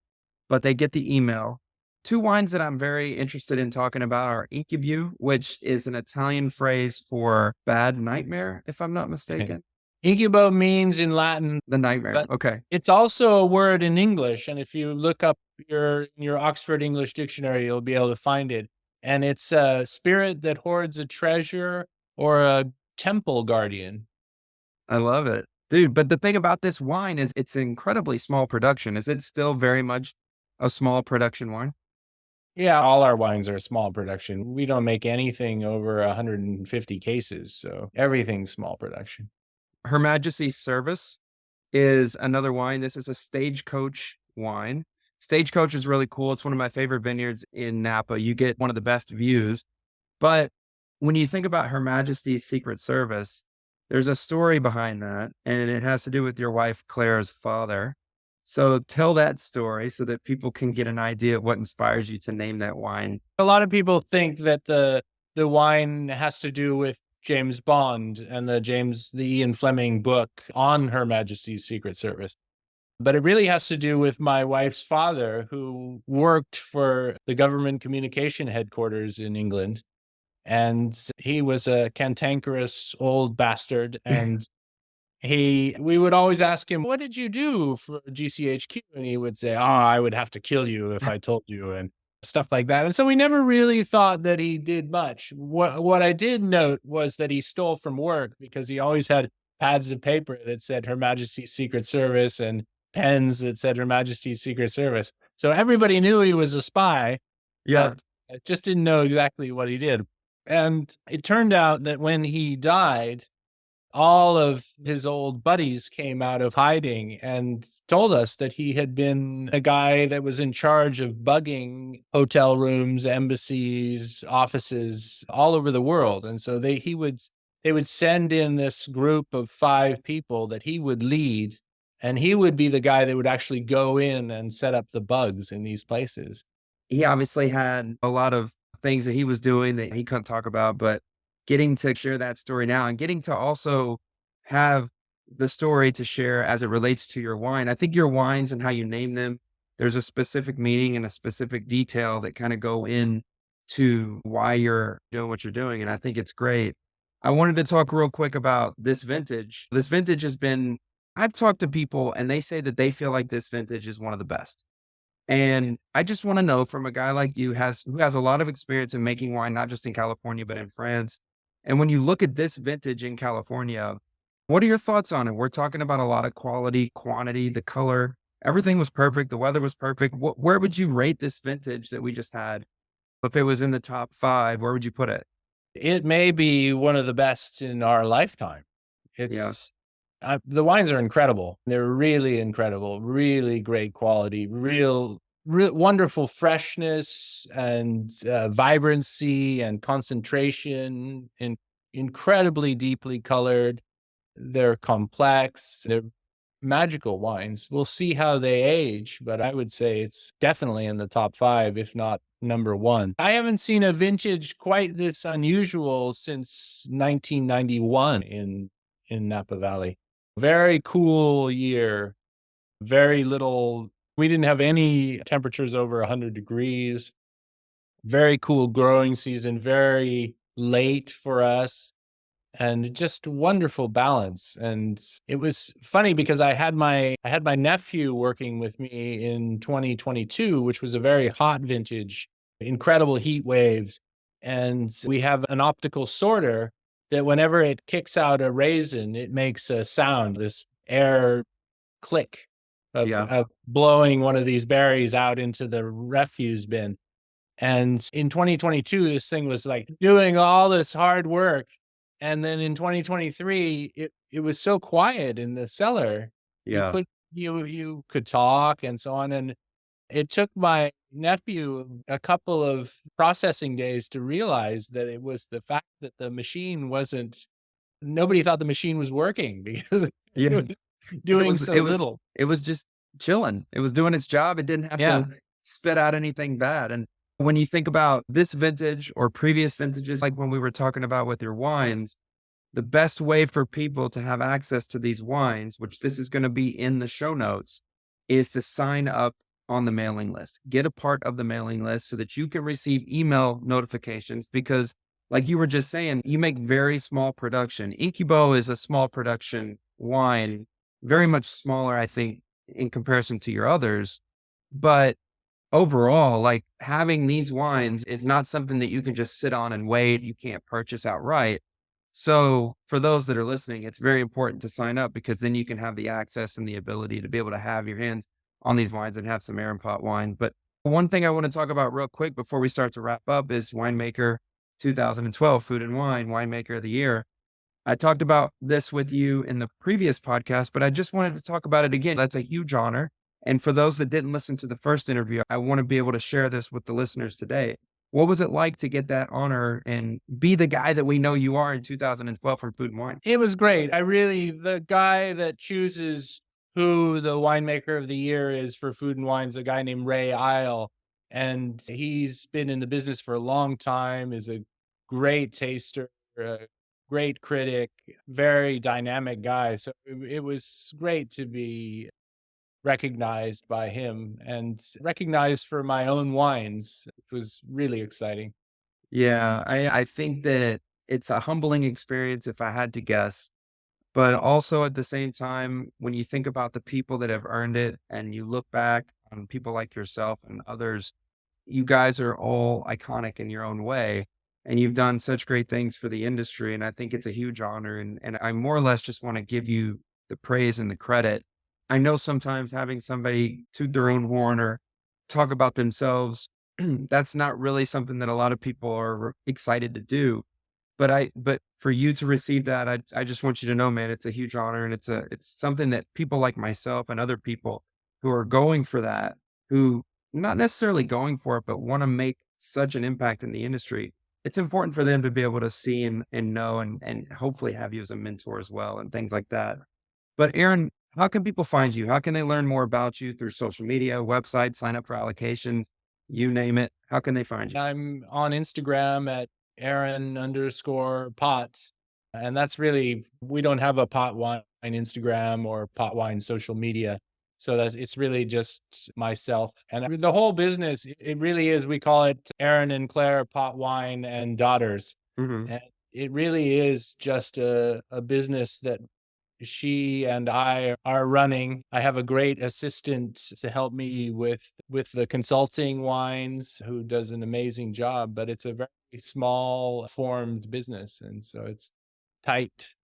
but they get the email. Two wines that I'm very interested in talking about are Incubu, which is an Italian phrase for bad nightmare, if I'm not mistaken. Incubo means in Latin, The nightmare. but Okay. it's also a word in English. And if you look up your Oxford English Dictionary, you'll be able to find it. And it's a spirit that hoards a treasure or a temple guardian. I love it. Dude, but the thing about this wine is it's incredibly small production. Is it still very much a small production wine? Yeah, all our wines are small production. We don't make anything over 150 cases, so everything's small production. Her Majesty's Service is another wine. This is a Stagecoach wine. Stagecoach is really cool. It's one of my favorite vineyards in Napa. You get one of the best views. But when you think about Her Majesty's Secret Service, there's a story behind that, and it has to do with your wife Claire's father. So tell that story so that people can get an idea of what inspires you to name that wine. A lot of people think that the wine has to do with James Bond and the Ian Fleming book on Her Majesty's Secret Service. But it really has to do with my wife's father, who worked for the government communication headquarters in England. And he was a cantankerous old bastard. And we would always ask him, "What did you do for GCHQ?" And he would say, "Oh, I would have to kill you if I told you," and stuff like that. And so we never really thought that he did much. What I did note was that he stole from work, because he always had pads of paper that said Her Majesty's Secret Service and pens that said Her Majesty's Secret Service. So everybody knew he was a spy, Yeah. but I just didn't know exactly what he did. And it turned out that when he died, all of his old buddies came out of hiding and told us that he had been a guy that was in charge of bugging hotel rooms, embassies, offices all over the world. And so they would send in this group of 5 people that he would lead, and he would be the guy that would actually go in and set up the bugs in these places. He obviously had a lot of things that he was doing that he couldn't talk about, but getting to share that story now and getting to also have the story to share as it relates to your wine. I think your wines and how you name them, there's a specific meaning and a specific detail that kind of go in to why you're doing what you're doing. And I think it's great. I wanted to talk real quick about this vintage. This vintage has been, I've talked to people and they say that they feel like this vintage is one of the best. And I just want to know from a guy like you who has a lot of experience in making wine, not just in California, but in France. And when you look at this vintage in California, what are your thoughts on it? We're talking about a lot of quality, quantity, the color, everything was perfect. The weather was perfect. Where would you rate this vintage that we just had? If it was in the top 5, where would you put it? It may be one of the best in our lifetime. Yeah. It's the wines are incredible. They're really incredible, really great quality, real wonderful freshness and vibrancy and concentration, and incredibly deeply colored. They're complex. They're magical wines. We'll see how they age, but I would say it's definitely in the top 5, if not number 1. I haven't seen a vintage quite this unusual since 1991 in Napa Valley. Very cool year. Very little. We didn't have any temperatures over 100 degrees. Very cool growing season. Very late for us, and just wonderful balance. And it was funny because I had my nephew working with me in 2022, which was a very hot vintage, incredible heat waves. And we have an optical sorter that whenever it kicks out a raisin, it makes a sound, this air click Yeah. of blowing one of these berries out into the refuse bin. And in 2022, this thing was like doing all this hard work. And then in 2023, it was so quiet in the cellar. You Yeah. could you could talk and so on. And it took my nephew a couple of processing days to realize that it was the fact that the machine wasn't, nobody thought the machine was working because it Yeah. was doing so It was little. it was just chilling. It was doing its job. It didn't have Yeah. to spit out anything bad. And when you think about this vintage or previous vintages, like when we were talking about with your wines, the best way for people to have access to these wines, which this is going to be in the show notes, is to sign up on the mailing list. Get a part of the mailing list so that you can receive email notifications because like you were just saying, you make very small production. Incubo is a small production wine, very much smaller, I think, in comparison to your others. But overall, like having these wines is not something that you can just sit on and wait. You can't purchase outright. So for those that are listening, it's very important to sign up because then you can have the access and the ability to be able to have your hands on these wines and have some Aaron Pot wine. But one thing I want to talk about real quick before we start to wrap up is Winemaker 2012 Food and Wine Winemaker of the Year. I talked about this with you in the previous podcast, but I just wanted to talk about it again. That's a huge honor. And for those that didn't listen to the first interview, I want to be able to share this with the listeners today. What was it like to get that honor and be the guy that we know you are in 2012 for Food and Wine? It was great. The guy that chooses who the winemaker of the year is for Food and Wine is a guy named Ray Isle. And he's been in the business for a long time, is a great taster, a great critic, very dynamic guy. So it was great to be recognized by him and recognized for my own wines. It was really exciting. Yeah, I think that it's a humbling experience if I had to guess. But also at the same time, when you think about the people that have earned it and you look back on people like yourself and others, you guys are all iconic in your own way. And you've done such great things for the industry. And I think it's a huge honor. And I more or less just want to give you the praise and the credit. I know sometimes having somebody toot their own horn or talk about themselves, that's not really something that a lot of people are excited to do. but for you to receive that, I just want you to know, man, it's a huge honor, and it's something that people like myself and other people who are going for that, who not necessarily going for it, but want to make such an impact in the industry. It's important for them to be able to see and know and hopefully have you as a mentor as well and things like that. But Aaron, how can people find you? How can they learn more about you through social media, website, sign up for allocations, you name it? How can they find you? I'm on Instagram at Aaron_Pott. And that's really, we don't have a Pott Wine Instagram or Pott Wine social media. So that it's really just myself. And the whole business, it really is, we call it Aaron and Claire Pott Wine and Daughters. Mhm. And it really is just a business that she and I are running. I have a great assistant to help me with the consulting wines who does an amazing job, but it's a very small formed business. And so it's tight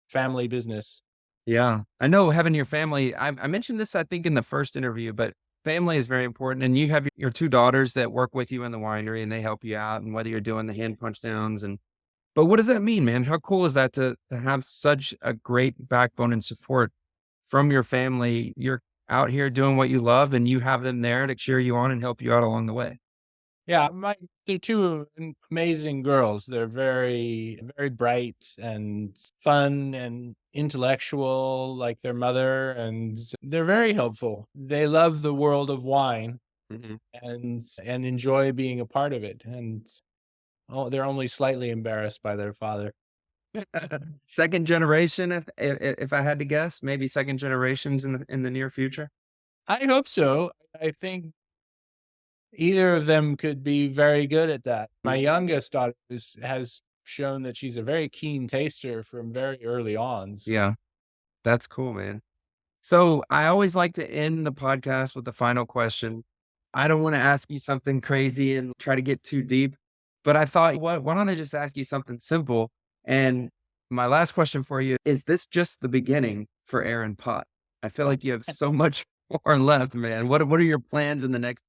family business. Yeah. I know having your family, I mentioned this, I think, in the first interview, but family is very important. And you have your two daughters that work with you in the winery and they help you out. And whether you're doing the hand punch downs but what does that mean, man? How cool is that to have such a great backbone and support from your family? You're out here doing what you love and you have them there to cheer you on and help you out along the way. Yeah, they're two amazing girls. They're very, very bright and fun and intellectual like their mother, and they're very helpful. They love the world of wine Mhm. and enjoy being a part of it. And oh, they're only slightly embarrassed by their father. Second generation, if I had to guess, maybe second generations in the near future. I hope so. I think either of them could be very good at that. My Mhm. youngest daughter has shown that she's a very keen taster from very early on. Yeah, that's cool, man. So I always like to end the podcast with the final question. I don't want to ask you something crazy and try to get too deep, but I thought, why don't I just ask you something simple? And my last question for you is this just the beginning for Aaron Pott? I feel like you have so much more left, man. What are your plans in the next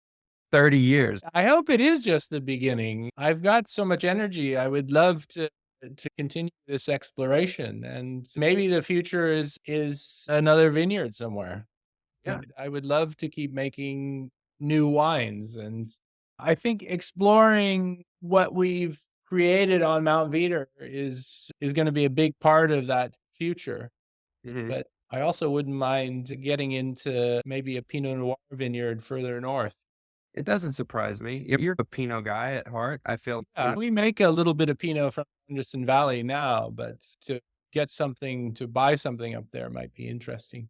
30 years? I hope it is just the beginning. I've got so much energy. I would love to continue this exploration, and maybe the future is another vineyard somewhere. Yeah. I would love to keep making new wines, and I think exploring what we've created on Mount Veeder is going to be a big part of that future. Mhm. But I also wouldn't mind getting into maybe a Pinot Noir vineyard further north. It doesn't surprise me. If you're a Pinot guy at heart, I feel. Yeah, we make a little bit of Pinot from Anderson Valley now, but to get something to buy something up there might be interesting.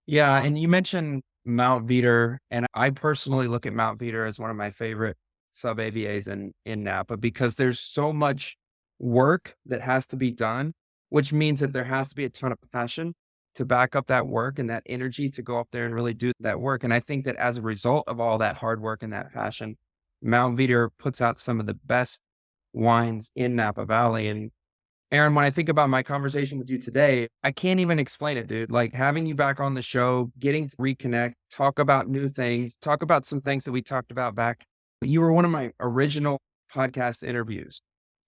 Yeah, and you mentioned Mount Veeder, and I personally look at Mount Veeder as one of my favorite sub-AVAs in Napa because there's so much work that has to be done, which means that there has to be a ton of passion to back up that work and that energy to go up there and really do that work. And I think that as a result of all that hard work and that passion, Mount Veeder puts out some of the best wines in Napa Valley. And Aaron, when I think about my conversation with you today, I can't even explain it, dude. Like having you back on the show, getting to reconnect, talk about new things, talk about some things that we talked about back. You were one of my original podcast interviews,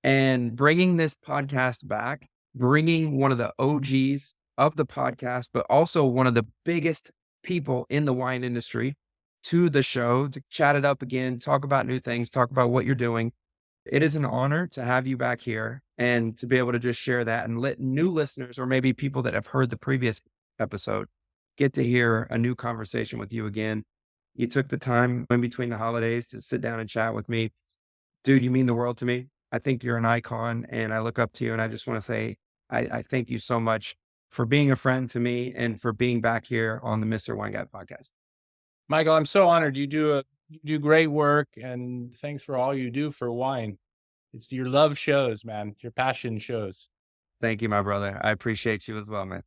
and bringing this podcast back, bringing one of the OGs of the podcast, but also one of the biggest people in the wine industry to the show to chat it up again, talk about new things, talk about what you're doing. It is an honor to have you back here and to be able to just share that and let new listeners or maybe people that have heard the previous episode get to hear a new conversation with you again. You took the time in between the holidays to sit down and chat with me. Dude, you mean the world to me. I think you're an icon and I look up to you. And I just want to say, I thank you so much for being a friend to me and for being back here on the Mr. Wine Guy podcast. Michael, I'm so honored. You do great work, and thanks for all you do for wine. It's your love shows, man. Your passion shows. Thank you, my brother. I appreciate you as well, man.